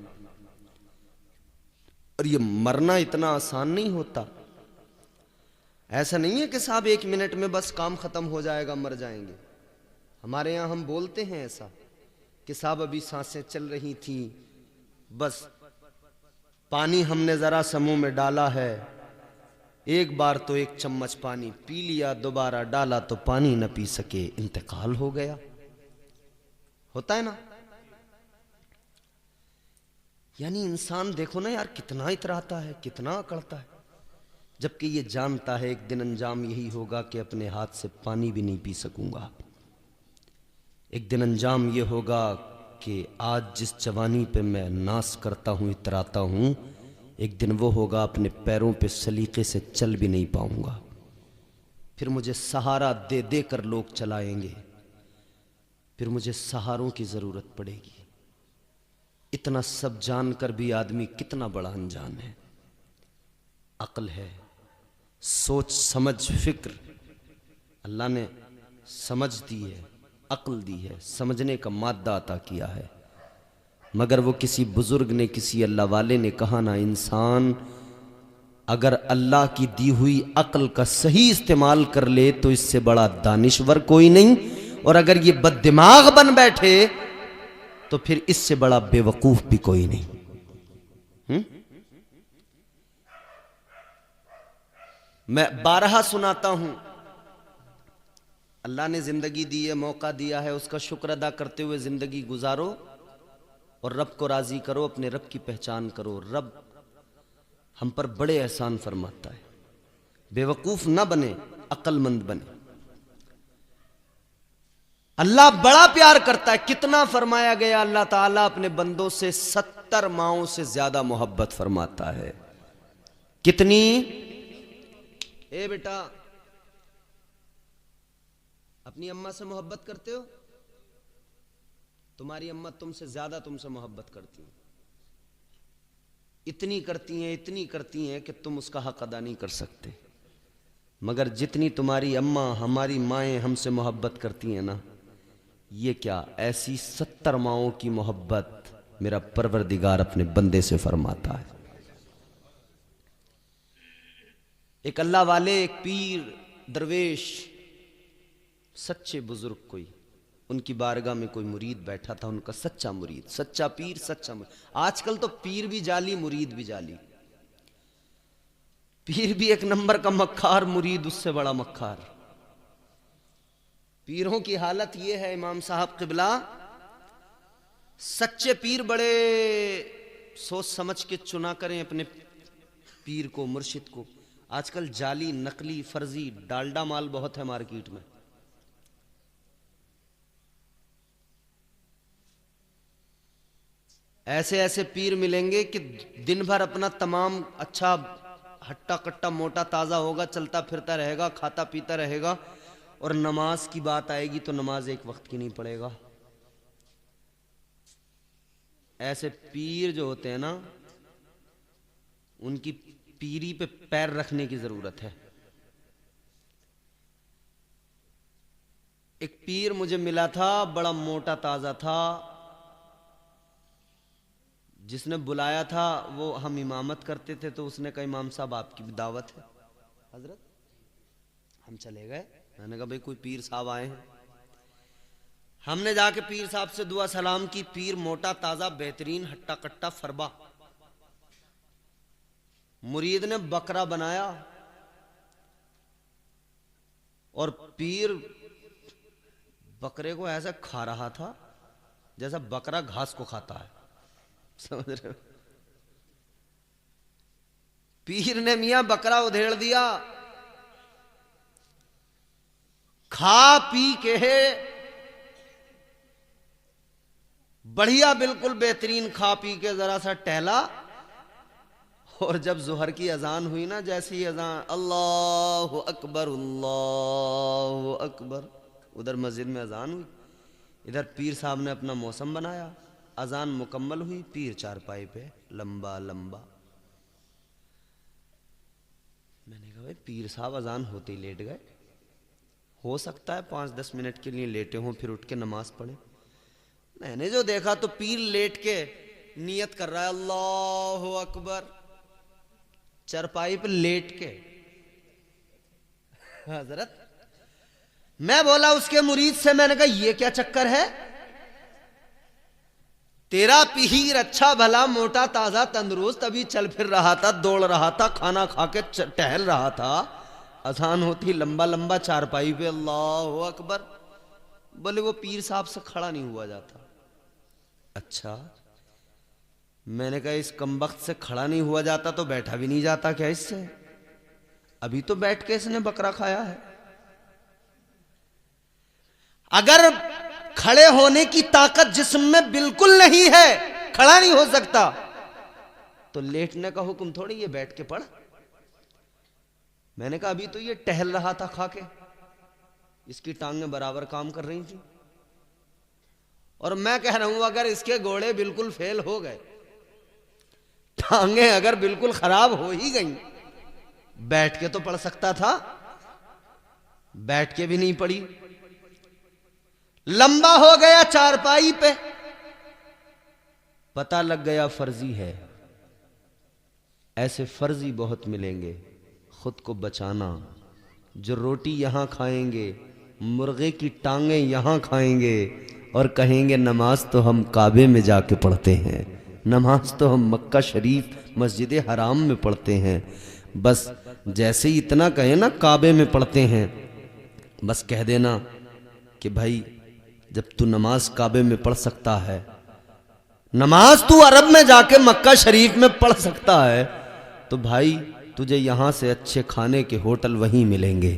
S1: اور یہ مرنا اتنا آسان نہیں ہوتا، ایسا نہیں ہے کہ صاحب 1 منٹ میں بس کام ختم ہو جائے گا مر جائیں گے۔ ہمارے یہاں ہم بولتے ہیں ایسا کہ صاحب ابھی سانسیں چل رہی تھیں، بس پانی ہم نے ذرا سا منہ میں ڈالا ہے، ایک بار تو 1 چمچ پانی پی لیا، دوبارہ ڈالا تو پانی نہ پی سکے، انتقال ہو گیا۔ ہوتا ہے نا؟ یعنی انسان دیکھو نا یار کتنا اتراتا ہے، کتنا اکڑتا ہے، جبکہ یہ جانتا ہے ایک دن انجام یہی ہوگا کہ اپنے ہاتھ سے پانی بھی نہیں پی سکوں گا، ایک دن انجام یہ ہوگا کہ آج جس جوانی پہ میں ناز کرتا ہوں اتراتا ہوں، ایک دن وہ ہوگا اپنے پیروں پہ سلیقے سے چل بھی نہیں پاؤں گا، پھر مجھے سہارا دے دے کر لوگ چلائیں گے، پھر مجھے سہاروں کی ضرورت پڑے گی۔ اتنا سب جان کر بھی آدمی کتنا بڑا انجان ہے۔ عقل ہے، سوچ سمجھ فکر اللہ نے سمجھ دی ہے، عقل دی ہے، سمجھنے کا مادہ عطا کیا ہے، مگر وہ کسی بزرگ نے کسی اللہ والے نے کہا نا انسان اگر اللہ کی دی ہوئی عقل کا صحیح استعمال کر لے تو اس سے بڑا دانشور کوئی نہیں، اور اگر یہ بد دماغ بن بیٹھے تو پھر اس سے بڑا بے وقوف بھی کوئی نہیں۔ میں بارہا سناتا ہوں، اللہ نے زندگی دی ہے، موقع دیا ہے، اس کا شکر ادا کرتے ہوئے زندگی گزارو اور رب کو راضی کرو، اپنے رب کی پہچان کرو۔ رب ہم پر بڑے احسان فرماتا ہے، بے وقوف نہ بنے، عقل مند بنے۔ اللہ بڑا پیار کرتا ہے، کتنا فرمایا گیا، اللہ تعالیٰ اپنے بندوں سے 70 ماؤں سے زیادہ محبت فرماتا ہے۔ کتنی؟ اے بیٹا، اپنی اماں سے محبت کرتے ہو؟ تمہاری اماں تم سے زیادہ تم سے محبت کرتی ہیں، اتنی کرتی ہیں کہ تم اس کا حق ادا نہیں کر سکتے، مگر جتنی تمہاری اماں، ہماری مائیں ہم سے محبت کرتی ہیں نا، یہ کیا، ایسی 70 ماؤں کی محبت میرا پروردگار اپنے بندے سے فرماتا ہے۔ ایک اللہ والے، ایک پیر درویش، سچے بزرگ، کوئی ان کی بارگاہ میں کوئی مرید بیٹھا تھا، ان کا سچا مرید، سچا پیر، سچا مرید۔ آج کل تو پیر بھی جعلی، مرید بھی جعلی، پیر بھی ایک نمبر کا مکار، مرید اس سے بڑا مکار۔ پیروں کی حالت یہ ہے، امام صاحب قبلہ، سچے پیر بڑے سوچ سمجھ کے چنا کریں اپنے پیر کو، مرشد کو۔ آج کل جعلی، نقلی، فرضی، ڈالڈا مال بہت ہے مارکیٹ میں۔ ایسے ایسے پیر ملیں گے کہ دن بھر اپنا تمام اچھا ہٹا کٹا موٹا تازہ ہوگا، چلتا پھرتا رہے گا، کھاتا پیتا رہے گا، اور نماز کی بات آئے گی تو نماز ایک وقت کی نہیں پڑھے گا۔ ایسے پیر جو ہوتے ہیں نا، ان کی پیری پہ پیر رکھنے کی ضرورت ہے۔ ایک پیر مجھے ملا تھا، بڑا موٹا تازہ تھا، جس نے بلایا تھا وہ ہم امامت کرتے تھے، تو اس نے کہا امام صاحب آپ کی بھی دعوت ہے حضرت۔ ہم چلے گئے، میں نے کہا بھئی کوئی پیر صاحب آئے ہیں۔ ہم نے جا کے پیر صاحب سے دعا سلام کی۔ پیر موٹا تازہ، بہترین، ہٹا کٹا فربا۔ مرید نے بکرا بنایا اور پیر بکرے کو ایسا کھا رہا تھا جیسا بکرا گھاس کو کھاتا ہے، سمجھ رہے ہو؟ پیر نے میاں بکرا ادھیڑ دیا، کھا پی کے بڑھیا، بالکل بہترین کھا پی کے ذرا سا ٹہلا، اور جب ظہر کی اذان ہوئی نا، جیسی اذان، اللہ اکبر اللہ اکبر، ادھر مسجد میں اذان ہوئی، ادھر پیر صاحب نے اپنا موسم بنایا، اذان مکمل ہوئی، پیر چارپائی پہ لمبا لمبا۔ میں نے کہا بھائی پیر صاحب اذان ہوتے ہی لیٹ گئے، ہو سکتا ہے 5-10 منٹ کے لیے لیٹے ہوں، پھر اٹھ کے نماز پڑھیں۔ میں نے جو دیکھا تو پیر لیٹ کے نیت کر رہا ہے اللہ اکبر، چارپائی پہ لیٹ کے۔ حضرت میں بولا اس کے مرید سے، میں نے کہا یہ کیا چکر ہے؟ تیرا پیر اچھا بھلا موٹا تازہ تندرست، ابھی چل پھر رہا تھا، دوڑ رہا تھا، کھانا کھا کے ٹہل رہا تھا، اذان ہوتی لمبا لمبا چارپائی پہ اللہ اکبر۔ بولے وہ پیر صاحب سے کھڑا نہیں ہوا جاتا۔ اچھا، میں نے کہا اس کمبخت سے کھڑا نہیں ہوا جاتا تو بیٹھا بھی نہیں جاتا کیا اس سے؟ ابھی تو بیٹھ کے اس نے بکرا کھایا ہے۔ اگر کھڑے ہونے کی طاقت جسم میں بالکل نہیں ہے، کھڑا نہیں ہو سکتا، تو لیٹنے کا حکم تھوڑی یہ بیٹھ کے پڑھ۔ میں نے کہا ابھی تو یہ ٹہل رہا تھا کھا کے، اس کی ٹانگیں برابر کام کر رہی تھی، اور میں کہہ رہا ہوں اگر اس کے گھوڑے بالکل فیل ہو گئے، ٹانگیں اگر بالکل خراب ہو ہی گئیں، بیٹھ کے تو پڑھ سکتا تھا، بیٹھ کے بھی نہیں پڑھی، لمبا ہو گیا چارپائی پہ، پتہ لگ گیا فرضی ہے۔ ایسے فرضی بہت ملیں گے، خود کو بچانا۔ جو روٹی یہاں کھائیں گے، مرغے کی ٹانگیں یہاں کھائیں گے اور کہیں گے نماز تو ہم کعبے میں جا کے پڑھتے ہیں، نماز تو ہم مکہ شریف مسجد حرام میں پڑھتے ہیں۔ بس جیسے ہی اتنا کہیں نا کعبے میں پڑھتے ہیں، بس کہہ دینا کہ بھائی جب تو نماز کعبے میں پڑھ سکتا ہے، نماز تو عرب میں جا کے مکہ شریف میں پڑھ سکتا ہے، تو بھائی تجھے یہاں سے اچھے کھانے کے ہوٹل وہیں ملیں گے،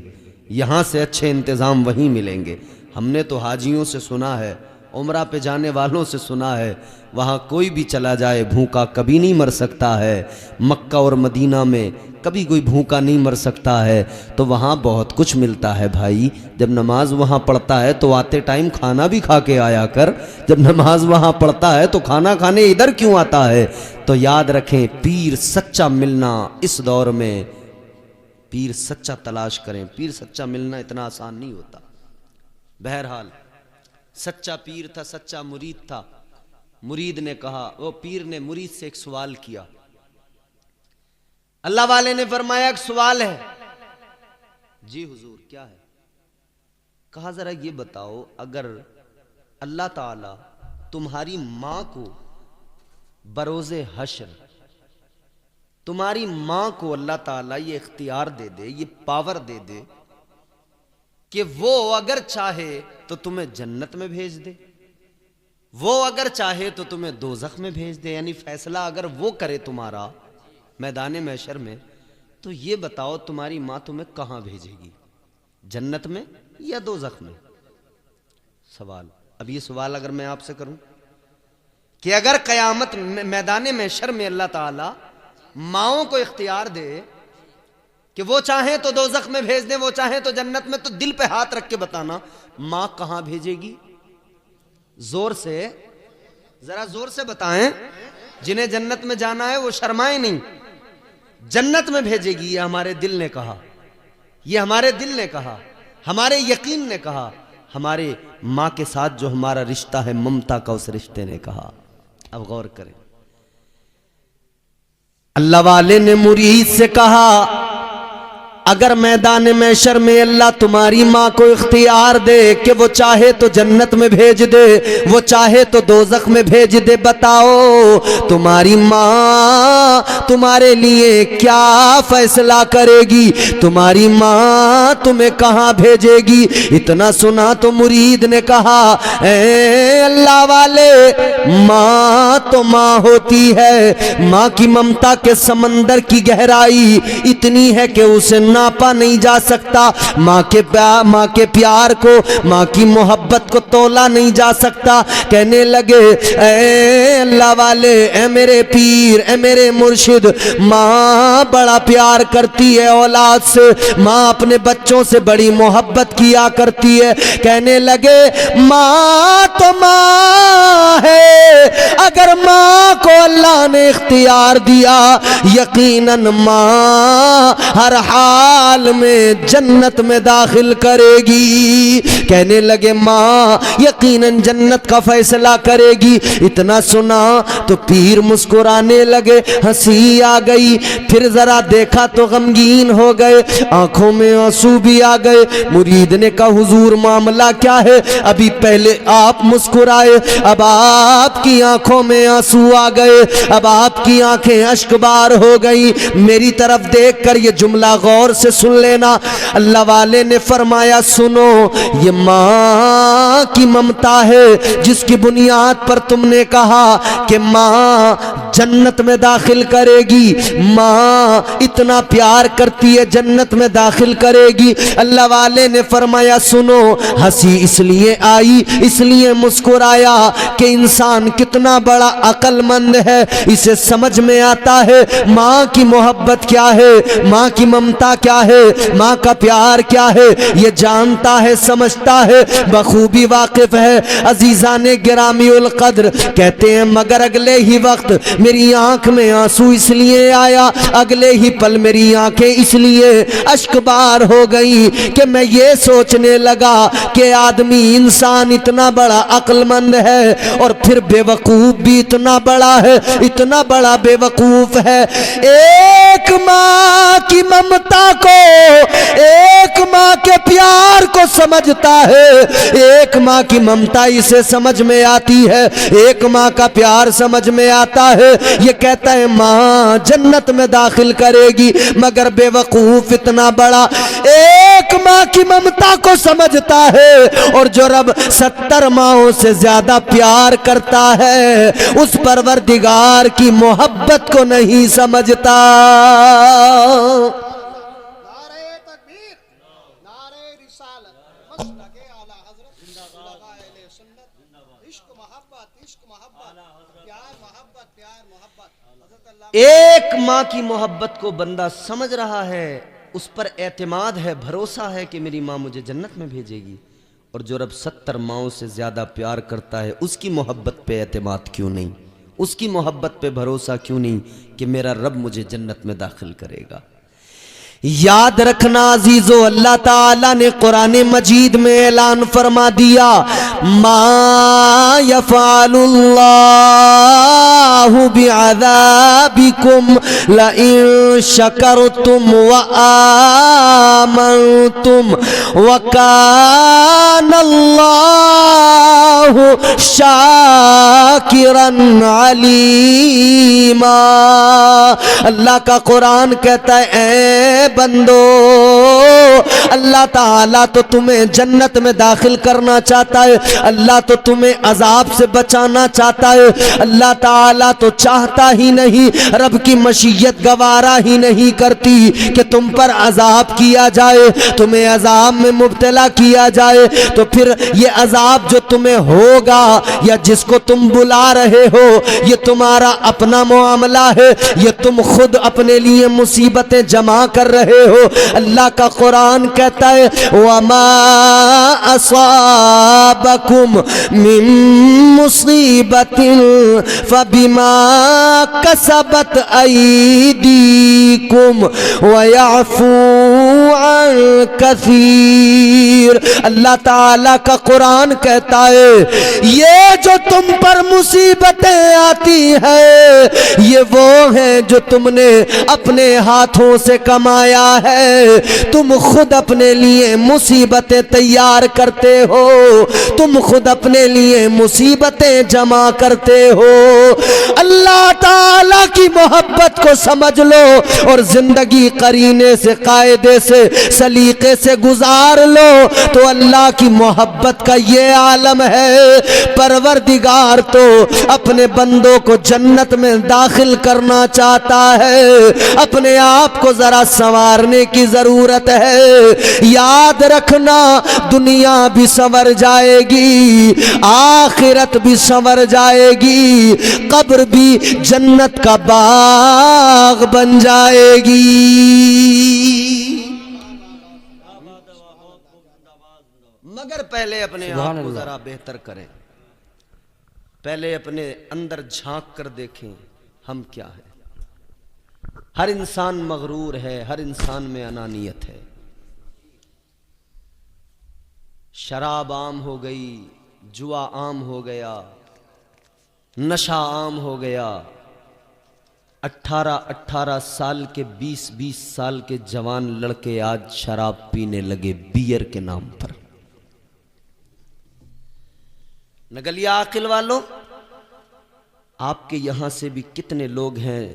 S1: یہاں سے اچھے انتظام وہیں ملیں گے۔ ہم نے تو حاجیوں سے سنا ہے، عمرہ پہ جانے والوں سے سنا ہے، وہاں کوئی بھی چلا جائے بھوکا کبھی نہیں مر سکتا ہے، مکہ اور مدینہ میں کبھی کوئی بھوکا نہیں مر سکتا ہے۔ تو وہاں بہت کچھ ملتا ہے بھائی، جب نماز وہاں پڑھتا ہے تو آتے ٹائم کھانا بھی کھا کے آیا کر، جب نماز وہاں پڑھتا ہے تو کھانا کھانے ادھر کیوں آتا ہے؟ تو یاد رکھیں، پیر سچا ملنا اس دور میں، پیر سچا تلاش کریں، پیر سچا ملنا اتنا آسان نہیں ہوتا۔ بہرحال سچا پیر تھا، سچا مرید تھا۔ مرید نے کہا، وہ پیر نے مرید سے ایک سوال کیا، اللہ والے نے فرمایا ایک سوال ہے۔ جی حضور کیا ہے؟ کہا ذرا یہ بتاؤ، اگر اللہ تعالی تمہاری ماں کو بروز حشر، تمہاری ماں کو اللہ تعالیٰ یہ اختیار دے دے، یہ پاور دے دے کہ وہ اگر چاہے تو تمہیں جنت میں بھیج دے، وہ اگر چاہے تو تمہیں دوزخ میں بھیج دے، یعنی فیصلہ اگر وہ کرے تمہارا میدان محشر میں، تو یہ بتاؤ تمہاری ماں تمہیں کہاں بھیجے گی، جنت میں یا دوزخ میں؟ سوال، اب یہ سوال اگر میں آپ سے کروں کہ اگر قیامت میدان محشر میں اللہ تعالیٰ ماؤں کو اختیار دے کہ وہ چاہیں تو دوزخ میں بھیج دیں، وہ چاہیں تو جنت میں، تو دل پہ ہاتھ رکھ کے بتانا ماں کہاں بھیجے گی؟ زور سے، ذرا زور سے بتائیں، جنہیں جنت میں جانا ہے وہ شرمائیں نہیں، جنت میں بھیجے گی، یہ ہمارے دل نے کہا، یہ ہمارے دل نے کہا، ہمارے یقین نے کہا، ہمارے ماں کے ساتھ جو ہمارا رشتہ ہے ممتا کا، اس رشتے نے کہا۔ اب غور کریں، اللہ والے نے مرید سے کہا اگر میدان محشر میں اللہ تمہاری ماں کو اختیار دے کہ وہ چاہے تو جنت میں بھیج دے، وہ چاہے تو دوزخ میں بھیج دے، بتاؤ تمہاری ماں تمہارے لیے کیا فیصلہ کرے گی؟ تمہاری ماں تمہیں کہاں بھیجے گی؟ اتنا سنا تو مرید نے کہا اے اللہ والے، ماں تو ماں ہوتی ہے، ماں کی ممتا کے سمندر کی گہرائی اتنی ہے کہ اسے ناپا نہیں جا سکتا، ماں کے پیار کو، ماں کی محبت کو تولا نہیں جا سکتا۔ کہنے لگے اے اللہ والے، اے میرے پیر، اے میرے مرشد، ماں بڑا پیار کرتی ہے اولاد سے، ماں اپنے بچوں سے بڑی محبت کیا کرتی ہے۔ کہنے لگے ماں تو ماں ہے، اگر ماں کو اللہ نے اختیار دیا یقیناً ماں ہر حال میں جنت میں داخل کرے گی۔ کہنے لگے ماں یقیناً جنت کا فیصلہ کرے گی۔ اتنا سنا تو پیر مسکرانے لگے، ہنسی آ گئی، پھر ذرا دیکھا تو غمگین ہو گئے، آنکھوں میں آنسو بھی آ گئے۔ مرید نے کہا حضور معاملہ کیا ہے؟ ابھی پہلے آپ مسکرائے، اب آپ کی آنکھوں میں آنسو آ گئے، اب آپ کی آنکھیں اشک بار ہو گئی۔ میری طرف دیکھ کر یہ جملہ غور سے سن لینا۔ اللہ والے نے فرمایا سنو، یہ ماں کی ممتا ہے جس کی بنیاد پر تم نے کہا کہ ماں جنت میں داخل کرے گی، ماں اتنا پیار کرتی ہے جنت میں داخل کرے گی۔ اللہ والے نے فرمایا سنو، ہنسی اس لیے آئی، اس لیے مسکرایا کہ انسان کتنا بڑا عقل مند ہے، اسے سمجھ میں آتا ہے ماں کی محبت کیا ہے، ماں کی ممتا کیا ہے، ماں کا پیار کیا ہے، یہ جانتا ہے، سمجھتا ہے، بخوبی واقف ہے۔ عزیزان گرامی القدر کہتے ہیں مگر اگلے ہی وقت میری آنکھ میں آنسو اس لیے آیا، اگلے ہی پل میری آنکھیں اس لیے اشکبار ہو گئی کہ میں یہ سوچنے لگا کہ آدمی انسان اتنا بڑا عقل مند ہے اور پھر بے وقوف بھی اتنا بڑا ہے، اتنا بڑا بے وقوف ہے۔ ایک ماں کی ممتا کو، ایک ماں کے پیار کو سمجھتا ہے، ایک ماں کی ممتا اسے سمجھ میں آتی ہے، ایک ماں کا پیار سمجھ میں آتا ہے، یہ کہتا ہے ماں جنت میں داخل کرے گی، مگر بے وقوف اتنا بڑا ایک ماں کی ممتا کو سمجھتا ہے، اور جو رب 70 ماؤں سے زیادہ پیار کرتا ہے اس پروردگار کی محبت کو نہیں سمجھتا۔
S2: نعرہ تکبیر، نعرہ رسالت، مسلک اعلی حضرت، علماء اہل سنت، عشق محبت، پیار محبت، حضرت اللہ
S1: ایک ماں کی محبت کو بندہ سمجھ رہا ہے، اس پر اعتماد ہے، بھروسہ ہے کہ میری ماں مجھے جنت میں بھیجے گی، اور جو رب 70 ماؤں سے زیادہ پیار کرتا ہے اس کی محبت پہ اعتماد کیوں نہیں، اس کی محبت پہ بھروسہ کیوں نہیں کہ میرا رب مجھے جنت میں داخل کرے گا۔ یاد رکھنا عزیزو، اللہ تعالیٰ نے قرآن مجید میں اعلان فرما دیا ما یفعل اللہ بعذابکم لئن شکرتم وآمنتم وکان اللہ شاکرا علیما۔ اللہ کا قرآن کہتا ہے اے بندو، اللہ تعالیٰ تو تمہیں جنت میں داخل کرنا چاہتا ہے، اللہ تو تمہیں عذاب سے بچانا چاہتا ہے، اللہ تعالیٰ تو چاہتا ہی نہیں، رب کی مشیت گوارا ہی نہیں کرتی کہ تم پر عذاب کیا جائے، تمہیں عذاب میں مبتلا کیا جائے، تو پھر یہ عذاب جو تمہیں ہوگا یا جس کو تم بلا رہے ہو یہ تمہارا اپنا معاملہ ہے، یہ تم خود اپنے لیے مصیبتیں جمع کر رہے ہو۔ اللہ کا قرآن کہتا ہے وَمَا أَصَابَكُم مِّن مُّصِيبَةٍ فَبِمَا كَسَبَتْ أَيْدِيكُمْ وَيَعْفُو عَن كَثِيرٍ۔ اللہ تعالیٰ کا قرآن کہتا ہے یہ جو تم پر مصیبتیں آتی ہیں یہ وہ ہیں جو تم نے اپنے ہاتھوں سے کمایا ہے، تم خود اپنے لیے مصیبتیں تیار کرتے ہو، تم خود اپنے لیے مصیبتیں جمع کرتے ہو۔ اللہ تعالیٰ کی محبت کو سمجھ لو اور زندگی قرینے سے، قاعدے سے، سلیقے سے گزار لو تو اللہ کی محبت کا یہ عالم ہے۔ پروردگار تو اپنے بندوں کو جنت میں داخل کرنا چاہتا ہے، اپنے آپ کو ذرا سنوارنے کی ضرورت ہے۔ یاد رکھنا دنیا بھی سنور جائے گی، آخرت بھی سنور جائے گی، قبر بھی جنت کا باغ بن جائے گی۔ مگر پہلے اپنے آپ کو ذرا بہتر کریں، پہلے اپنے اندر جھانک کر دیکھیں ہم کیا ہیں۔ ہر انسان مغرور ہے، ہر انسان میں انانیت ہے۔ شراب عام ہو گئی، جوا عام ہو گیا، نشہ عام ہو گیا، 18 سال کے 20 سال کے جوان لڑکے آج شراب پینے لگے بیئر کے نام پر۔ نگلیا عاقل والوں، آپ کے یہاں سے بھی کتنے لوگ ہیں،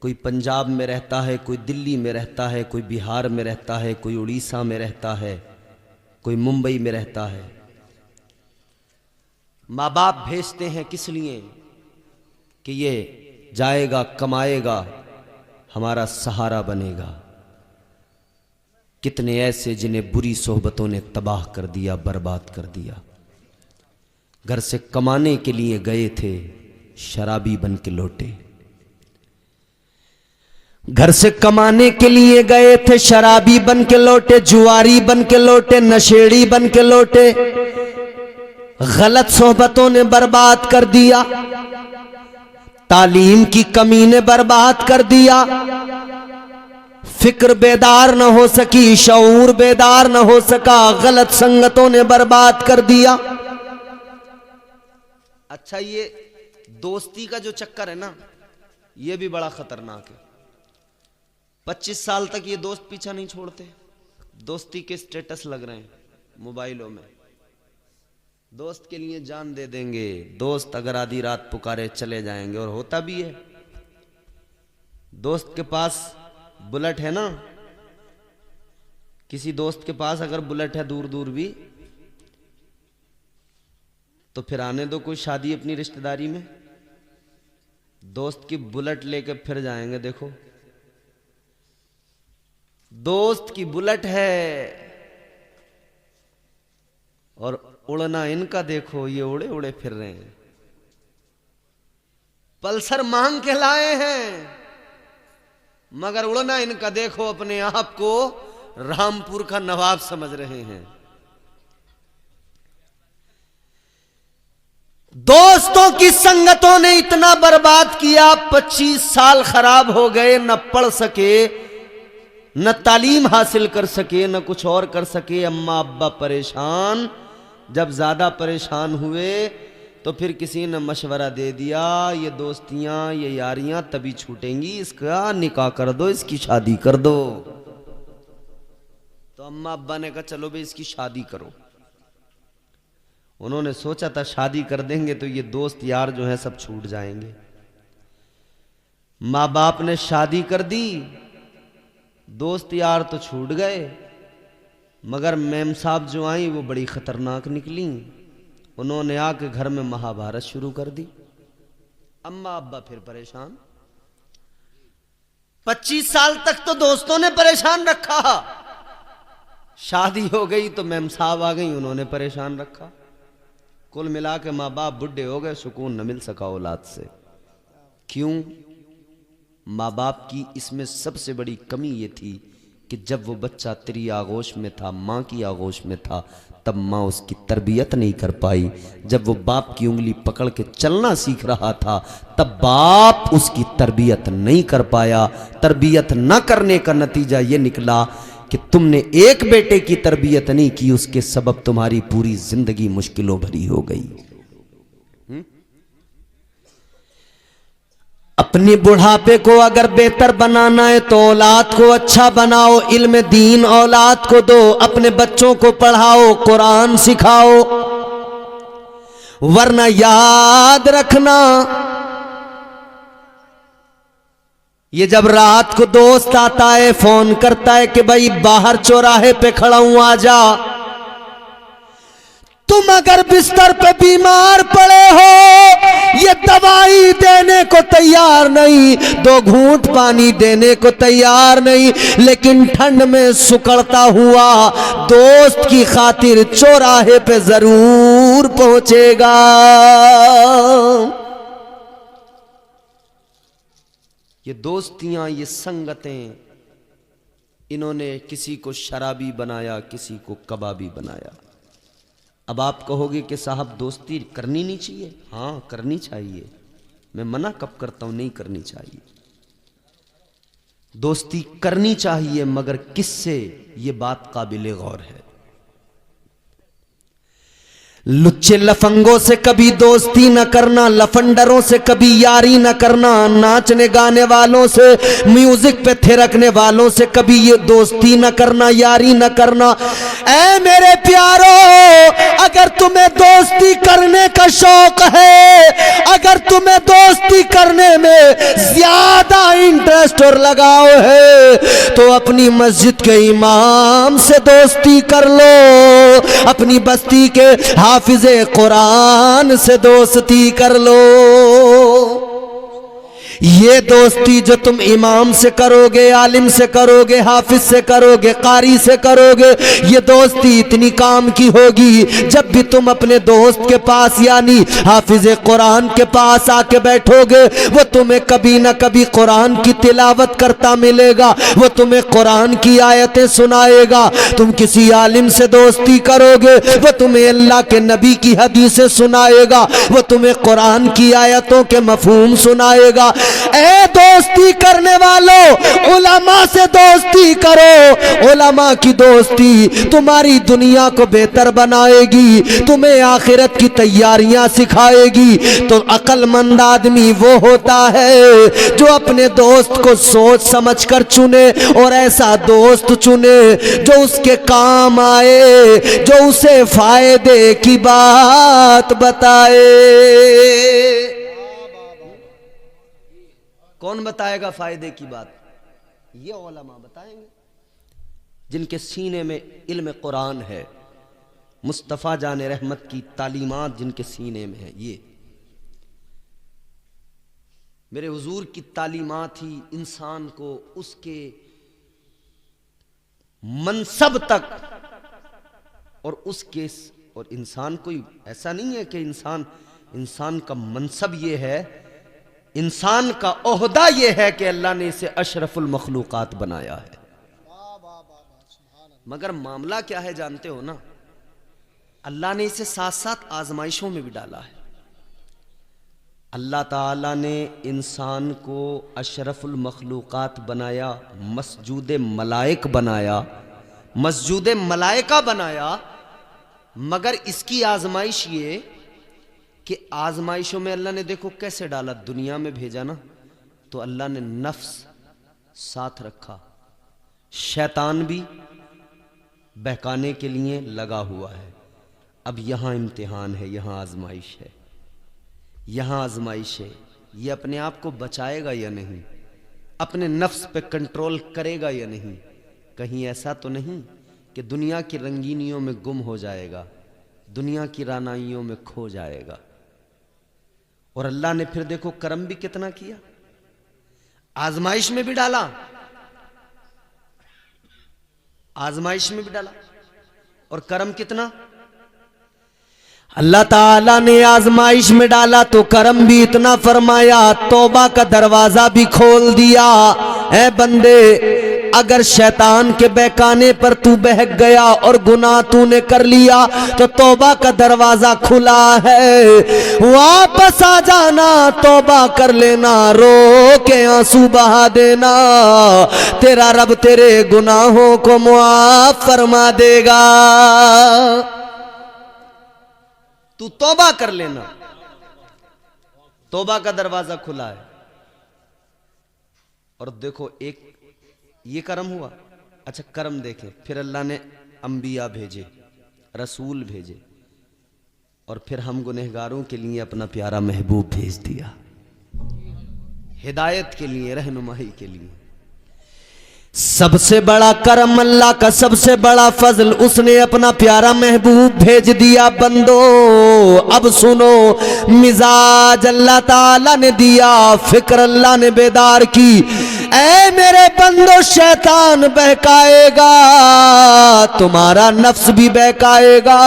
S1: کوئی پنجاب میں رہتا ہے، کوئی دلی میں رہتا ہے، کوئی بہار میں رہتا ہے، کوئی اڑیسہ میں رہتا ہے، کوئی ممبئی میں رہتا ہے۔ ماں باپ بھیجتے ہیں کس لیے؟ کہ یہ جائے گا، کمائے گا، ہمارا سہارا بنے گا۔ کتنے ایسے جنہیں بری صحبتوں نے تباہ کر دیا، برباد کر دیا۔ گھر سے کمانے کے لیے گئے تھے، شرابی بن کے لوٹے۔ گھر سے کمانے کے لیے گئے تھے، شرابی بن کے لوٹے، جواری بن کے لوٹے، نشیڑی بن کے لوٹے، غلط صحبتوں نے برباد کر دیا، تعلیم کی کمی نے برباد کر دیا، فکر بیدار نہ ہو سکی، شعور بیدار نہ ہو سکا، غلط سنگتوں نے برباد کر دیا۔ اچھا، یہ دوستی کا جو چکر ہے نا، یہ بھی بڑا خطرناک ہے۔ 25 سال تک یہ دوست پیچھا نہیں چھوڑتے، دوستی کے سٹیٹس لگ رہے ہیں موبائلوں میں، دوست کے لیے جان دے دیں گے، دوست اگر آدھی رات پکارے چلے جائیں گے، اور ہوتا بھی ہے۔ دوست کے پاس بلٹ ہے نا، کسی دوست کے پاس اگر بلٹ ہے دور دور بھی، تو پھر آنے دو کوئی شادی اپنی رشتہ داری میں، دوست کی بلٹ لے کے پھر جائیں گے۔ دیکھو، دوست کی بلٹ ہے اور اڑنا ان کا دیکھو، یہ اڑے اڑے پھر رہے ہیں، پلسر مانگ کے لائے ہیں، مگر اڑنا ان کا دیکھو، اپنے آپ کو رامپور کا نواب سمجھ رہے ہیں۔ دوستوں کی سنگتوں نے اتنا برباد کیا، 25 سال خراب ہو گئے، نہ پڑھ سکے، نہ تعلیم حاصل کر سکے، نہ کچھ اور کر سکے۔ اماں ابا پریشان، جب زیادہ پریشان ہوئے تو پھر کسی نے مشورہ دے دیا، یہ دوستیاں، یہ یاریاں تبھی چھوٹیں گی، اس کا نکاح کر دو، اس کی شادی کر دو۔ تو اماں ابا نے کہا چلو بھئی اس کی شادی کرو۔ انہوں نے سوچا تھا شادی کر دیں گے تو یہ دوست یار جو ہیں سب چھوٹ جائیں گے۔ ماں باپ نے شادی کر دی، دوست یار تو چھوٹ گئے، مگر میم صاحب جو آئیں وہ بڑی خطرناک نکلیں۔ انہوں نے آ کے گھر میں مہابھارت شروع کر دی۔ اماں ابا پھر پریشان، 25 سال تک تو دوستوں نے پریشان رکھا، شادی ہو گئی تو میم صاحب آ گئی، انہوں نے پریشان رکھا۔ کل ملا کے ماں باپ بڈھے ہو گئے، سکون نہ مل سکا اولاد سے۔ کیوں؟ ماں باپ کی اس میں سب سے بڑی کمی یہ تھی کہ جب وہ بچہ تیری آغوش میں تھا، ماں کی آغوش میں تھا، تب ماں اس کی تربیت نہیں کر پائی۔ جب وہ باپ کی انگلی پکڑ کے چلنا سیکھ رہا تھا، تب باپ اس کی تربیت نہیں کر پایا۔ تربیت نہ کرنے کا نتیجہ یہ نکلا کہ تم نے ایک بیٹے کی تربیت نہیں کی، اس کے سبب تمہاری پوری زندگی مشکلوں بھری ہو گئی۔ اپنی بڑھاپے کو اگر بہتر بنانا ہے تو اولاد کو اچھا بناؤ، علم دین اولاد کو دو، اپنے بچوں کو پڑھاؤ، قرآن سکھاؤ، ورنہ یاد رکھنا یہ جب رات کو دوست آتا ہے، فون کرتا ہے کہ بھائی باہر چوراہے پہ کھڑا ہوں آ جا، تم اگر بستر پہ بیمار پڑے ہو، یہ دوائی دینے کو تیار نہیں، 2 گھونٹ پانی دینے کو تیار نہیں، لیکن ٹھنڈ میں سکڑتا ہوا دوست کی خاطر چوراہے پہ ضرور پہنچے گا۔ یہ دوستیاں، یہ سنگتیں، انہوں نے کسی کو شرابی بنایا، کسی کو کبابی بنایا۔ اب آپ کہو گے کہ صاحب دوستی کرنی نہیں چاہیے؟ ہاں کرنی چاہیے، میں منع کب کرتا ہوں؟ نہیں کرنی چاہیے، دوستی کرنی چاہیے، مگر کس سے، یہ بات قابل غور ہے۔ لچے لفنگوں سے کبھی دوستی نہ کرنا، لفنڈروں سے کبھی یاری نہ کرنا، ناچنے گانے والوں سے، میوزک پہ تھرکنے والوں سے کبھی یہ دوستی نہ کرنا، یاری نہ کرنا۔ اے میرے پیارو، اگر تمہیں دوستی کرنے کا شوق ہے، اگر تمہیں دوستی کرنے میں زیادہ انٹرسٹ اور لگاؤ ہے، تو اپنی مسجد کے امام سے دوستی کر لو، اپنی بستی کے حافظ قرآن سے دوستی کر لو۔ یہ دوستی جو تم امام سے کرو گے، عالم سے کرو گے، حافظ سے کرو گے، قاری سے کرو گے، یہ دوستی اتنی کام کی ہوگی جب بھی تم اپنے دوست کے پاس یعنی حافظ قرآن کے پاس آ کے بیٹھو گے، وہ تمہیں کبھی نہ کبھی قرآن کی تلاوت کرتا ملے گا، وہ تمہیں قرآن کی آیتیں سنائے گا۔ تم کسی عالم سے دوستی کرو گے، وہ تمہیں اللہ کے نبی کی حدیثیں سنائے گا، وہ تمہیں قرآن کی آیتوں کے مفہوم سنائے گا۔ اے دوستی کرنے والوں، علماء سے دوستی کرو۔ علماء کی دوستی تمہاری دنیا کو بہتر بنائے گی، تمہیں آخرت کی تیاریاں سکھائے گی۔ تو عقل مند آدمی وہ ہوتا ہے جو اپنے دوست کو سوچ سمجھ کر چنے، اور ایسا دوست چنے جو اس کے کام آئے، جو اسے فائدے کی بات بتائے۔ کون بتائے گا فائدے کی بات؟ یہ علماء بتائیں گے جن کے سینے میں علم قرآن ہے، مصطفیٰ جان رحمت کی تعلیمات جن کے سینے میں ہے۔ یہ میرے حضور کی تعلیمات ہی انسان کو اس کے منصب تک اور انسان کوئی ایسا نہیں ہے کہ انسان کا منصب یہ ہے، انسان کا عہدہ یہ ہے کہ اللہ نے اسے اشرف المخلوقات بنایا ہے۔ مگر معاملہ کیا ہے جانتے ہو نا؟ اللہ نے اسے ساتھ ساتھ آزمائشوں میں بھی ڈالا ہے۔ اللہ تعالیٰ نے انسان کو اشرف المخلوقات بنایا، مسجود ملائک بنایا، مسجود ملائکہ بنایا، مگر اس کی آزمائش یہ کہ آزمائشوں میں اللہ نے دیکھو کیسے ڈالا، دنیا میں بھیجا نا تو اللہ نے نفس ساتھ رکھا، شیطان بھی بہکانے کے لیے لگا ہوا ہے۔ اب یہاں امتحان ہے، یہاں آزمائش ہے، یہاں آزمائش ہے۔ یہ اپنے آپ کو بچائے گا یا نہیں، اپنے نفس پہ کنٹرول کرے گا یا نہیں، کہیں ایسا تو نہیں کہ دنیا کی رنگینیوں میں گم ہو جائے گا، دنیا کی رانائیوں میں کھو جائے گا۔ اور اللہ نے پھر دیکھو کرم بھی کتنا کیا، آزمائش میں بھی ڈالا، آزمائش میں بھی ڈالا، اور کرم کتنا؟ اللہ تعالیٰ نے آزمائش میں ڈالا تو کرم بھی اتنا فرمایا، توبہ کا دروازہ بھی کھول دیا۔ اے بندے، اگر شیطان کے بہکانے پر تو بہک گیا اور گناہ تو نے کر لیا تو توبہ کا دروازہ کھلا ہے، واپس آ جانا، توبہ کر لینا، رو کے آنسو بہا دینا، تیرا رب تیرے گناہوں کو معاف فرما دے گا۔ تو توبہ کر لینا، توبہ کا دروازہ کھلا ہے۔ اور دیکھو ایک یہ کرم ہوا۔ اچھا کرم دیکھیں، پھر اللہ نے انبیاء بھیجے، رسول بھیجے، اور پھر ہم گنہگاروں کے لیے اپنا پیارا محبوب بھیج دیا، ہدایت کے لیے، رہنمائی کے لیے۔ سب سے بڑا کرم، اللہ کا سب سے بڑا فضل، اس نے اپنا پیارا محبوب بھیج دیا۔ بندو اب سنو، مزاج اللہ تعالیٰ نے دیا، فکر اللہ نے بیدار کی۔ اے میرے بندو، شیطان بہکائے گا، تمہارا نفس بھی بہکائے گا،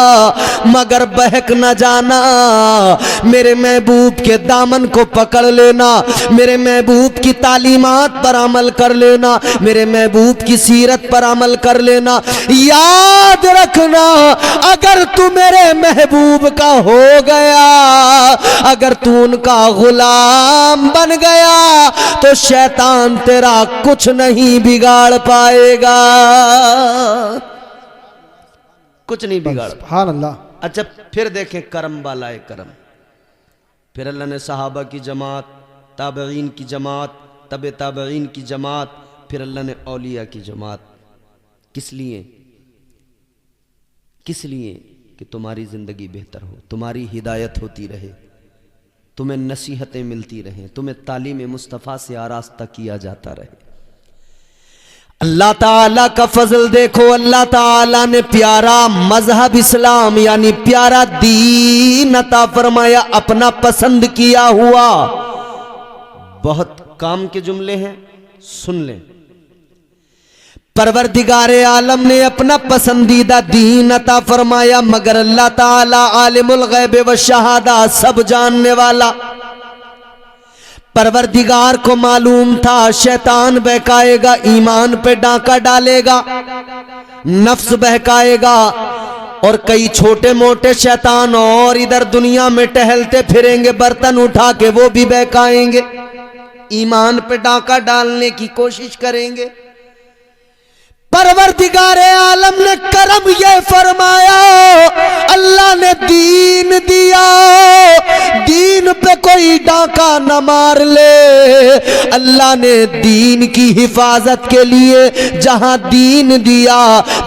S1: مگر بہک نہ جانا، میرے محبوب کے دامن کو پکڑ لینا، میرے محبوب کی تعلیمات پر عمل کر لینا، میرے محبوب کی سیرت پر عمل کر لینا۔ یاد رکھنا، اگر تو میرے محبوب کا ہو گیا، اگر تو ان کا غلام بن گیا تو شیطان تیرا کچھ نہیں بگاڑ پائے گا، کچھ نہیں بگاڑ۔
S2: سبحان اللہ۔
S1: اچھا پھر دیکھیں کرم بالائے کرم، پھر اللہ نے صحابہ کی جماعت، تابعین کی جماعت، تبع تابعین کی جماعت، پھر اللہ نے اولیاء کی جماعت۔ کس لیے؟ کس لیے؟ کہ تمہاری زندگی بہتر ہو، تمہاری ہدایت ہوتی رہے، تمہیں نصیحتیں ملتی رہیں، تمہیں تعلیم مصطفیٰ سے آراستہ کیا جاتا رہے۔ اللہ تعالیٰ کا فضل دیکھو، اللہ تعالیٰ نے پیارا مذہب اسلام یعنی پیارا دین عطا فرمایا، اپنا پسند کیا ہوا۔ بہت کام کے جملے ہیں، سن لیں۔ پروردگار عالم نے اپنا پسندیدہ دین عطا فرمایا، مگر اللہ تعالی عالم الغیب والشہادہ، سب جاننے والا۔ پروردگار کو معلوم تھا شیطان بہکائے گا، ایمان پہ ڈاکہ ڈالے گا، نفس بہکائے گا، اور کئی چھوٹے موٹے شیطان اور ادھر دنیا میں ٹہلتے پھریں گے، برتن اٹھا کے وہ بھی بہکائیں گے، ایمان پہ ڈاکہ ڈالنے کی کوشش کریں گے۔ پروردگار عالم نے کرم یہ فرمایا، اللہ نے دین دیا، دین پہ کوئی ڈاکہ نہ مار لے۔ اللہ نے دین کی حفاظت کے لیے جہاں دین دیا،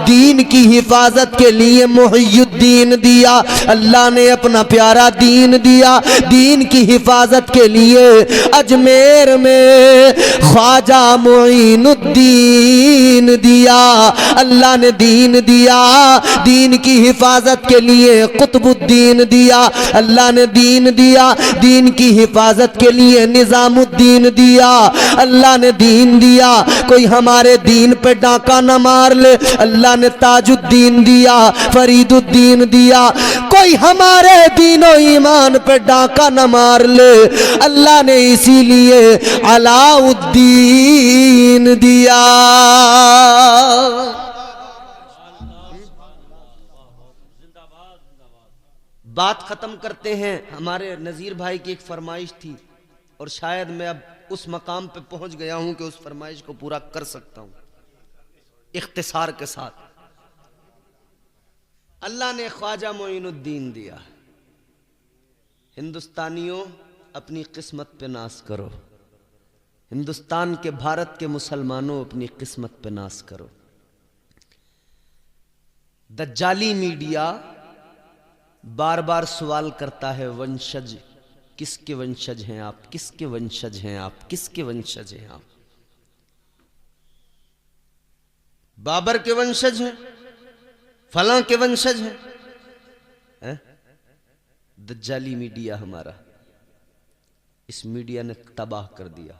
S1: دین کی حفاظت کے لیے محی الدین دیا۔ اللہ نے اپنا پیارا دین دیا، دین کی حفاظت کے لیے اجمیر میں خواجہ معین الدین دیا۔ اللہ نے دین دیا، دین کی حفاظت کے لیے قطب الدین دیا۔ اللہ نے دین دیا، دین کی حفاظت کے لیے نظام الدین دیا۔ اللہ نے دین دیا، کوئی ہمارے دین پہ ڈاکہ نہ مار لے۔ اللہ نے تاج الدین دیا، فرید الدین دیا، کوئی ہمارے دین و ایمان پہ ڈاکہ نہ مار لے۔ اللہ نے اسی لیے علاء الدین دیا۔ بات ختم کرتے ہیں۔ ہمارے نذیر بھائی کی ایک فرمائش تھی، اور شاید میں اب اس مقام پہ پہنچ گیا ہوں کہ اس فرمائش کو پورا کر سکتا ہوں اختصار کے ساتھ۔ اللہ نے خواجہ معین الدین دیا۔ ہندوستانیوں اپنی قسمت پہ ناز کرو، ہندوستان کے بھارت کے مسلمانوں اپنی قسمت پہ ناز کرو۔ دجالی میڈیا بار بار سوال کرتا ہے، ونشج کس کے ونشج ہیں آپ، کس کے ونشج ہیں آپ، کس کے ونشج ہیں آپ؟ بابر کے ونشج ہیں، فلاں کے ونشج ہیں۔ دجالی میڈیا ہمارا، اس میڈیا نے تباہ کر دیا۔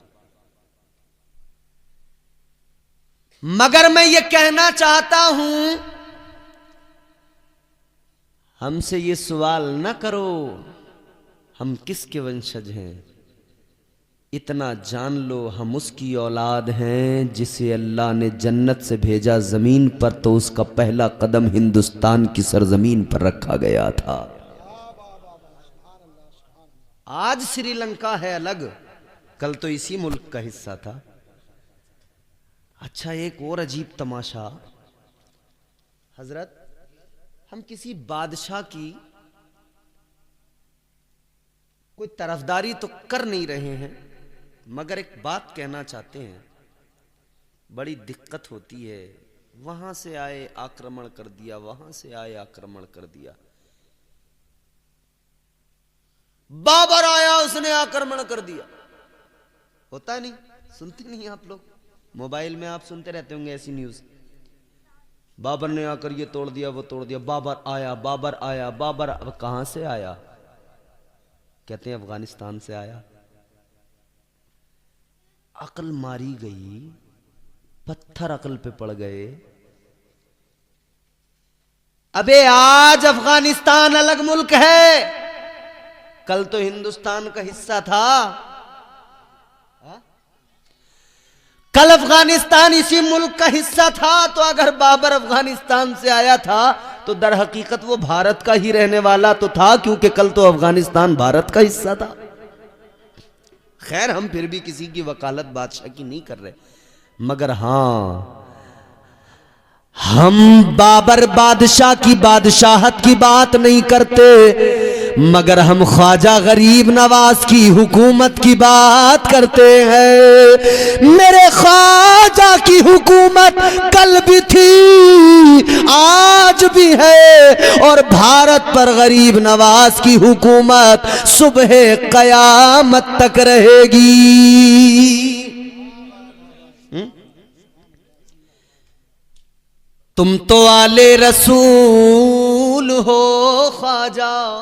S1: مگر میں یہ کہنا چاہتا ہوں، ہم سے یہ سوال نہ کرو ہم کس کے ونشج ہیں، اتنا جان لو ہم اس کی اولاد ہیں جسے اللہ نے جنت سے بھیجا زمین پر تو اس کا پہلا قدم ہندوستان کی سرزمین پر رکھا گیا تھا۔ آج سری لنکا ہے الگ، کل تو اسی ملک کا حصہ تھا۔ اچھا، ایک اور عجیب تماشا، حضرت ہم کسی بادشاہ کی کوئی طرفداری تو کر نہیں رہے ہیں، مگر ایک بات کہنا چاہتے ہیں، بڑی دقت ہوتی ہے، وہاں سے آئے آکرمن کر دیا، وہاں سے آئے آکرمن کر دیا۔ بابر آیا، اس نے آکرمن کر دیا، ہوتا نہیں؟ سنتے نہیں آپ لوگ؟ موبائل میں آپ سنتے رہتے ہوں گے ایسی نیوز، بابر نے آ کر یہ توڑ دیا، وہ توڑ دیا، بابر آیا، بابر آیا، بابر کہاں سے آیا؟ کہتے ہیں افغانستان سے آیا۔ عقل ماری گئی، پتھر عقل پہ پڑ گئے۔ ابے آج افغانستان الگ ملک ہے، کل تو ہندوستان کا حصہ تھا۔ کل افغانستان اسی ملک کا حصہ تھا، تو اگر بابر افغانستان سے آیا تھا تو در حقیقت وہ بھارت کا ہی رہنے والا تو تھا، کیونکہ کل تو افغانستان بھارت کا حصہ تھا۔ خیر، ہم پھر بھی کسی کی وکالت بادشاہ کی نہیں کر رہے، مگر ہاں، ہم بابر بادشاہ کی بادشاہت کی بات نہیں کرتے، مگر ہم خواجہ غریب نواز کی حکومت کی بات کرتے ہیں۔ میرے خواجہ کی حکومت کل بھی تھی، آج بھی ہے، اور بھارت پر غریب نواز کی حکومت صبح قیامت تک رہے گی۔ تم تو آل رسول ہو خواجہ،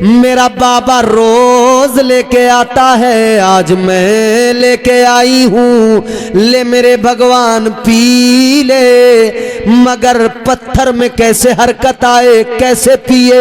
S1: میرا بابا روز لے کے آتا ہے، آج میں لے کے آئی ہوں، لے میرے بھگوان پی لے، مگر پتھر میں کیسے حرکت آئے، کیسے پیے،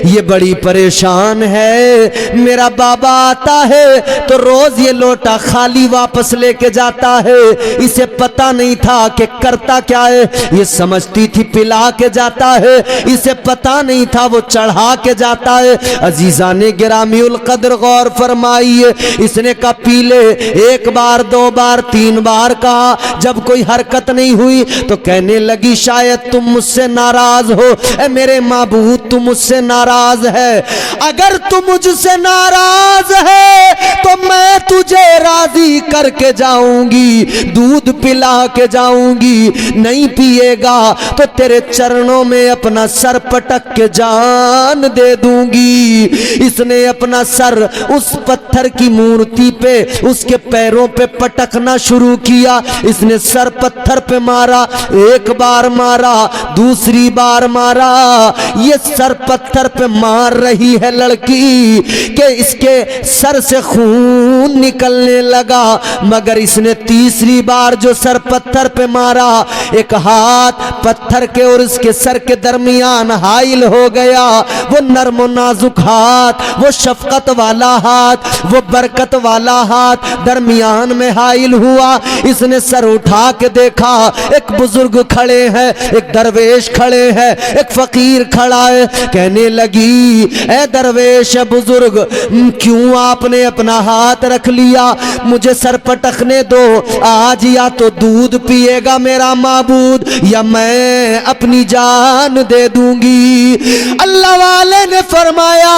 S1: یہ بڑی پریشان ہے۔ میرا بابا آتا ہے تو روز یہ لوٹا خالی واپس لے کے جاتا ہے، اسے پتہ نہیں تھا کہ کرتا کیا ہے، یہ سمجھتی تھی پلا کے جاتا ہے، اسے پتہ نہیں تھا وہ چڑھا کے جاتا ہے۔ عزیزان گرامی القدر غور فرمائیے، اس نے کہا پی لے، ایک بار دو بار تین بار کہا، جب کوئی حرکت نہیں ہوئی تو کہنے لگی شاید تم مجھ سے ناراض ہو، اے میرے معبود تو مجھ سے ناراض ہے، اگر تو مجھ سے ناراض ہے تو میں تجھے راضی کر کے جاؤں گی، دودھ پلا کے جاؤں گی، نہیں پیے گا تو تیرے چرنوں میں اپنا سر پٹک کے جان دے دوں گی۔ اس نے اپنا سر اس پتھر کی مورتی پہ، اس کے پیروں پہ پٹکنا شروع کیا، اس نے سر پتھر پہ مارا، ایک بار مارا، دوسری بار مارا، یہ سر پتھر پہ مار رہی ہے لڑکی کہ اس کے سر سے خون نکلنے لگا، مگر اس نے تیسری بار جو سر پتھر پہ مارا، ایک ہاتھ پتھر کے اور اس کے سر کے درمیان حائل ہو گیا، وہ نرم و نازک ہاتھ، وہ شفقت والا ہاتھ، وہ برکت والا ہاتھ درمیان میں حائل ہوا۔ اس نے سر اٹھا کے دیکھا، ایک بزرگ کھڑے ہیں، ایک درویش کھڑے ہیں، ایک فقیر کھڑا ہے، کہنے لگی اے درویش بزرگ، کیوں آپ نے اپنا ہاتھ رکھ لیا، مجھے سر پٹکنے دو، آج یا تو دودھ پیے گا میرا معبود یا میں اپنی جان دے دوں گی۔ اللہ والے نے فرمایا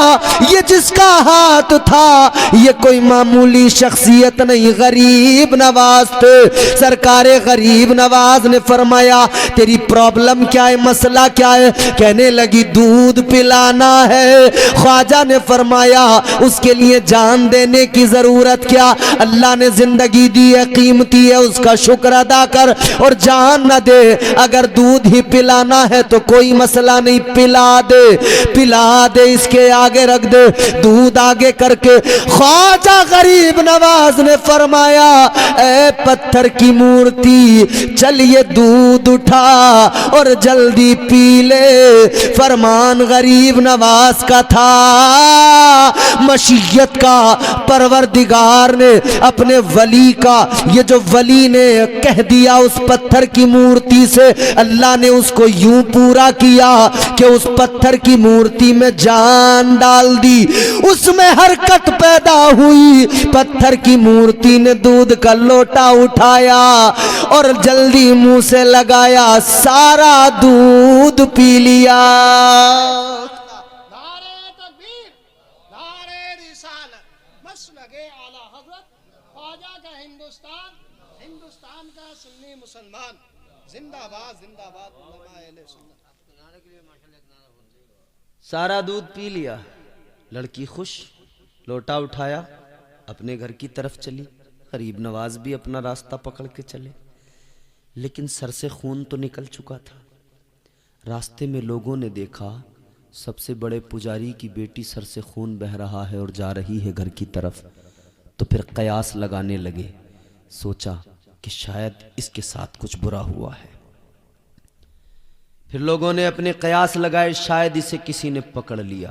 S1: یہ جس کا ہاتھ تھا یہ کوئی معمولی شخصیت نہیں، غریب نواز تھے۔ سرکار غریب نواز نے فرمایا تیری پرابلم کیا ہے، مسئلہ کیا ہے؟ کہنے لگی دودھ پلانا ہے۔ خواجہ نے فرمایا اس کے لیے جان دینے کی ضرورت کیا، اللہ نے زندگی دی ہے، قیمتی ہے، اس کا شکر ادا کر اور جان نہ دے، اگر دودھ ہی پلانا ہے تو کوئی مسئلہ نہیں، پلا دے، پلا دے، اس کے آگے رکھ دے، دودھ آگے کر کے خواجہ غریب نواز نے فرمایا اے پتھر کی مورتی چل یہ دودھ اٹھا اور جلدی پی لے۔ فرمان غریب نواز کا تھا، مشیت کا پروردگار نے اپنے ولی کا، یہ جو ولی نے کہہ دیا اس پتھر کی مورتی سے، اللہ نے اس کو یوں پورا کیا کہ اس پتھر کی مورتی میں جان ڈال دی، اس میں حرکت پیدا ہوئی، پتھر کی مورتی نے دودھ کا لوٹا اٹھایا اور جلدی منہ سے لگایا، سارا دودھ پی لیا۔
S2: نعرہ تکبیر، نعرہ رسالت، مسلک اعلیٰ حضرت خواجہ کا ہندوستان، ہندوستان کا سنی مسلمان، زندہ باد زندہ باد علماء اہل سنت۔
S1: سارا دودھ پی لیا، لڑکی خوش، لوٹا اٹھایا، اپنے گھر کی طرف چلی، غریب نواز بھی اپنا راستہ پکڑ کے چلے، لیکن سر سے خون تو نکل چکا تھا۔ راستے میں لوگوں نے دیکھا سب سے بڑے پجاری کی بیٹی سر سے خون بہہ رہا ہے اور جا رہی ہے گھر کی طرف، تو پھر قیاس لگانے لگے، سوچا کہ شاید اس کے ساتھ کچھ برا ہوا ہے۔ پھر لوگوں نے اپنے قیاس لگائے، شاید اسے کسی نے پکڑ لیا،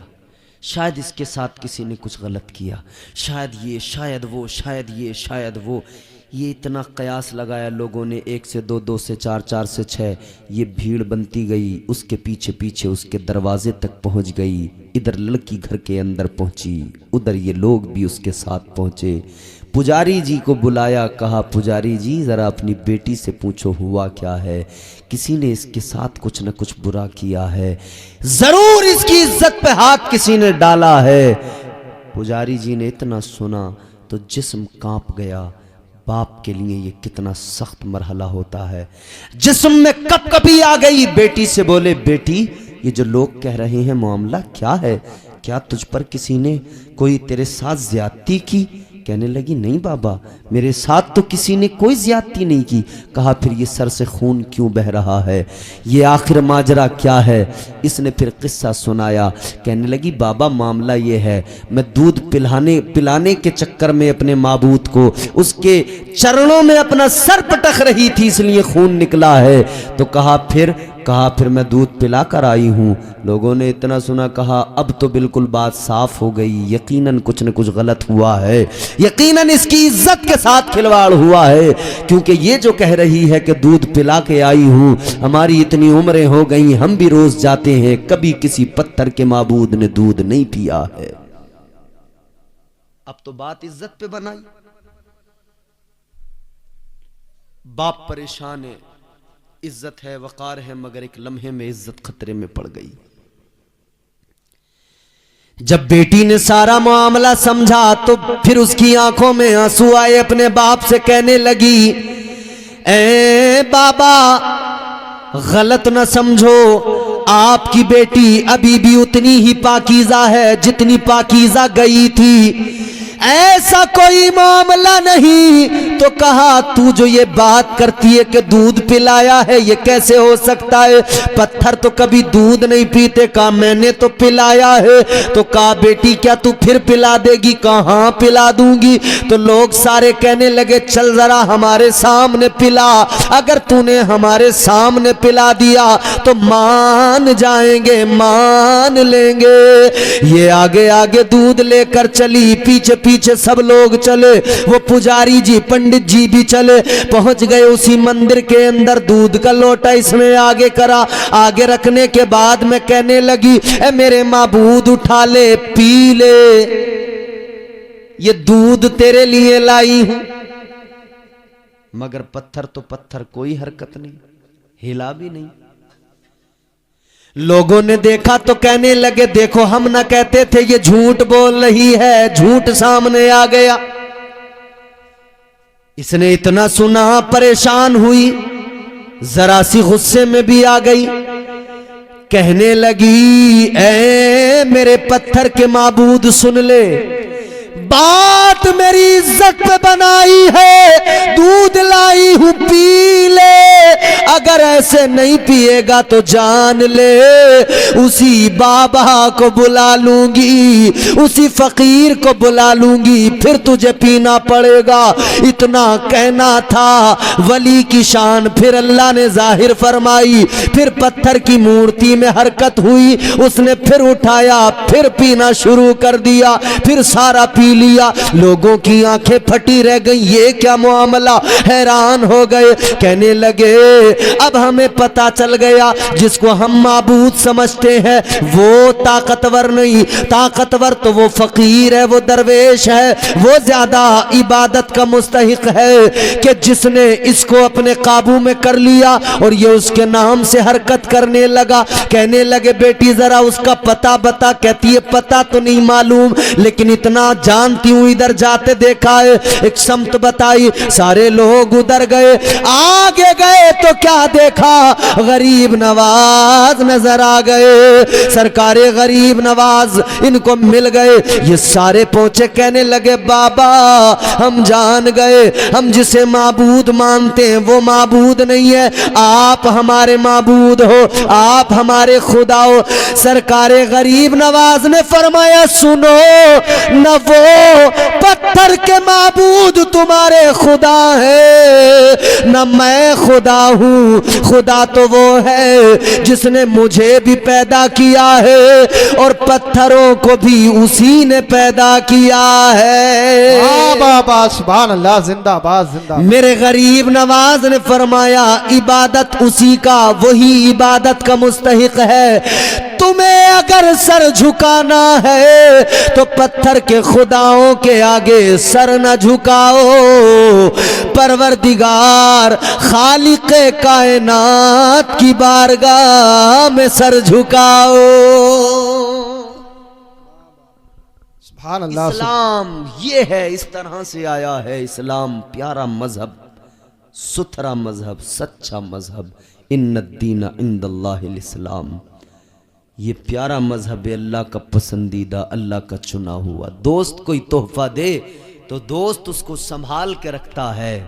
S1: شاید اس کے ساتھ کسی نے کچھ غلط کیا، شاید یہ، شاید وہ، شاید یہ، شاید وہ، یہ اتنا قیاس لگایا لوگوں نے، 1 سے 2، 2 سے 4، 4 سے 6، یہ بھیڑ بنتی گئی، اس کے پیچھے پیچھے اس کے دروازے تک پہنچ گئی، ادھر لڑکی گھر کے اندر پہنچی، ادھر یہ لوگ بھی اس کے ساتھ پہنچے۔ پجاری جی کو بلایا، کہا پجاری جی ذرا اپنی بیٹی سے پوچھو ہوا کیا ہے، کسی نے اس کے ساتھ کچھ نہ کچھ برا کیا ہے، ضرور اس کی عزت پہ ہاتھ کسی نے ڈالا ہے۔ پجاری جی نے اتنا سنا تو جسم کانپ گیا، باپ کے لیے یہ کتنا سخت مرحلہ ہوتا ہے، جسم میں کپ کپی آ گئی۔ بیٹی سے بولے بیٹی یہ جو لوگ کہہ رہے ہیں معاملہ کیا ہے، کیا تجھ پر کسی نے کوئی تیرے ساتھ زیادتی کی، کہنے لگی نہیں بابا میرے ساتھ تو کسی نے کوئی زیادتی نہیں کی. کہا پھر یہ سر سے خون کیوں بہ رہا ہے, یہ آخر ماجرا کیا ہے؟ اس نے پھر قصہ سنایا. کہنے لگی بابا معاملہ یہ ہے, میں دودھ پلانے کے چکر میں اپنے معبود کو اس کے چرنوں میں اپنا سر پٹک رہی تھی, اس لیے خون نکلا ہے. تو کہا پھر میں دودھ پلا کر آئی ہوں. لوگوں نے اتنا سنا, کہا اب تو بالکل بات صاف ہو گئی, یقیناً کچھ نہ کچھ غلط ہوا ہے, یقیناً اس کی عزت کے ساتھ کھلواڑ ہوا ہے, کیونکہ یہ جو کہہ رہی ہے کہ دودھ پلا کے آئی ہوں, ہماری اتنی عمریں ہو گئیں, ہم بھی روز جاتے ہیں, کبھی کسی پتھر کے معبود نے دودھ نہیں پیا ہے. اب تو بات عزت پہ بنائی. باپ پریشان ہے, عزت ہے وقار ہے, مگر ایک لمحے میں عزت خطرے میں پڑ گئی. جب بیٹی نے سارا معاملہ سمجھا تو پھر اس کی آنکھوں میں آنسو آئے, اپنے باپ سے کہنے لگی اے بابا غلط نہ سمجھو, آپ کی بیٹی ابھی بھی اتنی ہی پاکیزہ ہے جتنی پاکیزہ گئی تھی, ایسا کوئی معاملہ نہیں. تو کہا تو جو یہ بات کرتی ہے کہ دودھ پلایا ہے یہ کیسے ہو سکتا ہے, پتھر تو کبھی دودھ نہیں پیتے. کہا میں نے تو پلایا ہے. تو کہا بیٹی کیا تو پھر پلا دے گی؟ کہاں پلا دوں گی. تو لوگ سارے کہنے لگے چل ذرا ہمارے سامنے پلا, اگر تو نے ہمارے سامنے پلا دیا تو مان جائیں گے, مان لیں گے. یہ آگے آگے دودھ لے کر چلی, پیچھے پیچھے سب لوگ چلے, وہ پجاری جی پنڈت جی بھی چلے. پہنچ گئے اسی مندر کے اندر, دودھ کا لوٹا اس نے آگے کرا, آگے رکھنے کے بعد میں کہنے لگی اے میرے معبود اٹھا لے پی لے, یہ دودھ تیرے لیے لائی ہوں. مگر پتھر تو پتھر, کوئی حرکت نہیں, ہلا بھی نہیں. لوگوں نے دیکھا تو کہنے لگے دیکھو ہم نہ کہتے تھے یہ جھوٹ بول رہی ہے, جھوٹ سامنے آ گیا. اس نے اتنا سنا پریشان ہوئی, ذرا سی غصے میں بھی آ گئی. کہنے لگی اے میرے پتھر کے معبود سن لے, بات میری عزت پہ بنائی ہے, دودھ لائی ہوں پی لے, اگر ایسے نہیں پیے گا تو جان لے اسی بابا کو بلا لوں گی, اسی فقیر کو بلا لوں گی, پھر تجھے پینا پڑے گا. اتنا کہنا تھا ولی کی شان پھر اللہ نے ظاہر فرمائی. پھر پتھر کی مورتی میں حرکت ہوئی, اس نے پھر اٹھایا, پھر پینا شروع کر دیا, پھر سارا پی لیا. لوگوں کی آنکھیں پھٹی رہ گئی, یہ کیا معاملہ, حیران ہو گئے. کہنے لگے اب ہمیں پتا چل گیا جس کو ہم معبود سمجھتے ہیں وہ طاقتور نہیں, طاقتور تو وہ فقیر ہے, وہ درویش ہے, وہ زیادہ عبادت کا مستحق ہے کہ جس نے اس کو اپنے قابو میں کر لیا اور یہ اس کے نام سے حرکت کرنے لگا. کہنے لگے بیٹی ذرا اس کا پتہ بتا. کہتی ہے پتہ تو نہیں معلوم, لیکن اتنا جانتی ہوں ادھر جاتے دیکھا ہے. ایک سمت بتائی, سارے لوگ ادھر گئے. آگے گئے تو کیا دیکھا, غریب نواز نظر آ گئے. سرکار غریب نواز ان کو مل گئے. یہ سارے پہنچے, کہنے لگے بابا ہم جان گئے, ہم جسے معبود مانتے ہیں وہ معبود نہیں ہے, آپ ہمارے معبود ہو, آپ ہمارے خدا ہو. سرکار غریب نواز نے فرمایا سنو, نہ وہ پتھر کے معبود تمہارے خدا ہے نہ میں خدا ہوں. خدا تو وہ ہے جس نے مجھے بھی پیدا کیا ہے اور پتھروں کو بھی اسی نے پیدا کیا ہے.
S2: بابا سبحان اللہ, زندہ باد زندہ.
S1: میرے غریب نواز نے فرمایا عبادت اسی کا, وہی عبادت کا مستحق ہے. تمہیں اگر سر جھکانا ہے تو پتھر کے خداؤں کے آگے سر نہ جھکاؤ, پروردگار خالق کائنات کی بارگاہ میں سر جھکاؤ.
S2: سبحان اللہ.
S1: اسلام یہ ہے, اس طرح سے آیا ہے اسلام, پیارا مذہب, ستھرا مذہب, سچا مذہب. ان الدین عند اللہ الاسلام, یہ پیارا مذہب ہے, اللہ کا پسندیدہ, اللہ کا چنا ہوا. دوست کوئی تحفہ دے تو دوست اس کو سنبھال کے رکھتا ہے،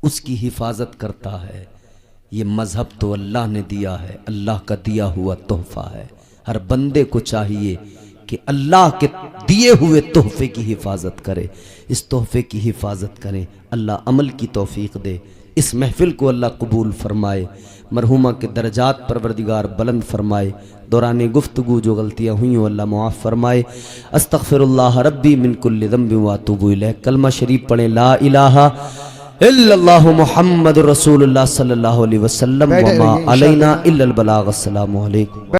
S1: اس کی حفاظت کرتا ہے۔ یہ مذہب تو اللہ نے دیا ہے، اللہ کا دیا ہوا تحفہ ہے۔ ہر بندے کو چاہیے کہ اللہ کے دیے ہوئے تحفے کی حفاظت کرے، اس تحفے کی حفاظت کریں۔ اللہ عمل کی توفیق دے، اس محفل کو اللہ قبول فرمائے، مرحومہ کے درجات پروردگار بلند فرمائے، دوران گفتگو جو غلطیاں ہوئیں وہ اللہ معاف فرمائے۔ استغفر اللہ ربی من کل ذنب واتوب الیہ۔ کلمہ شریف پڑھیں، لا الہ الا اللہ محمد رسول اللہ صلی اللہ علیہ وسلم، وما علینا الا البلاغ۔ السلام علیکم۔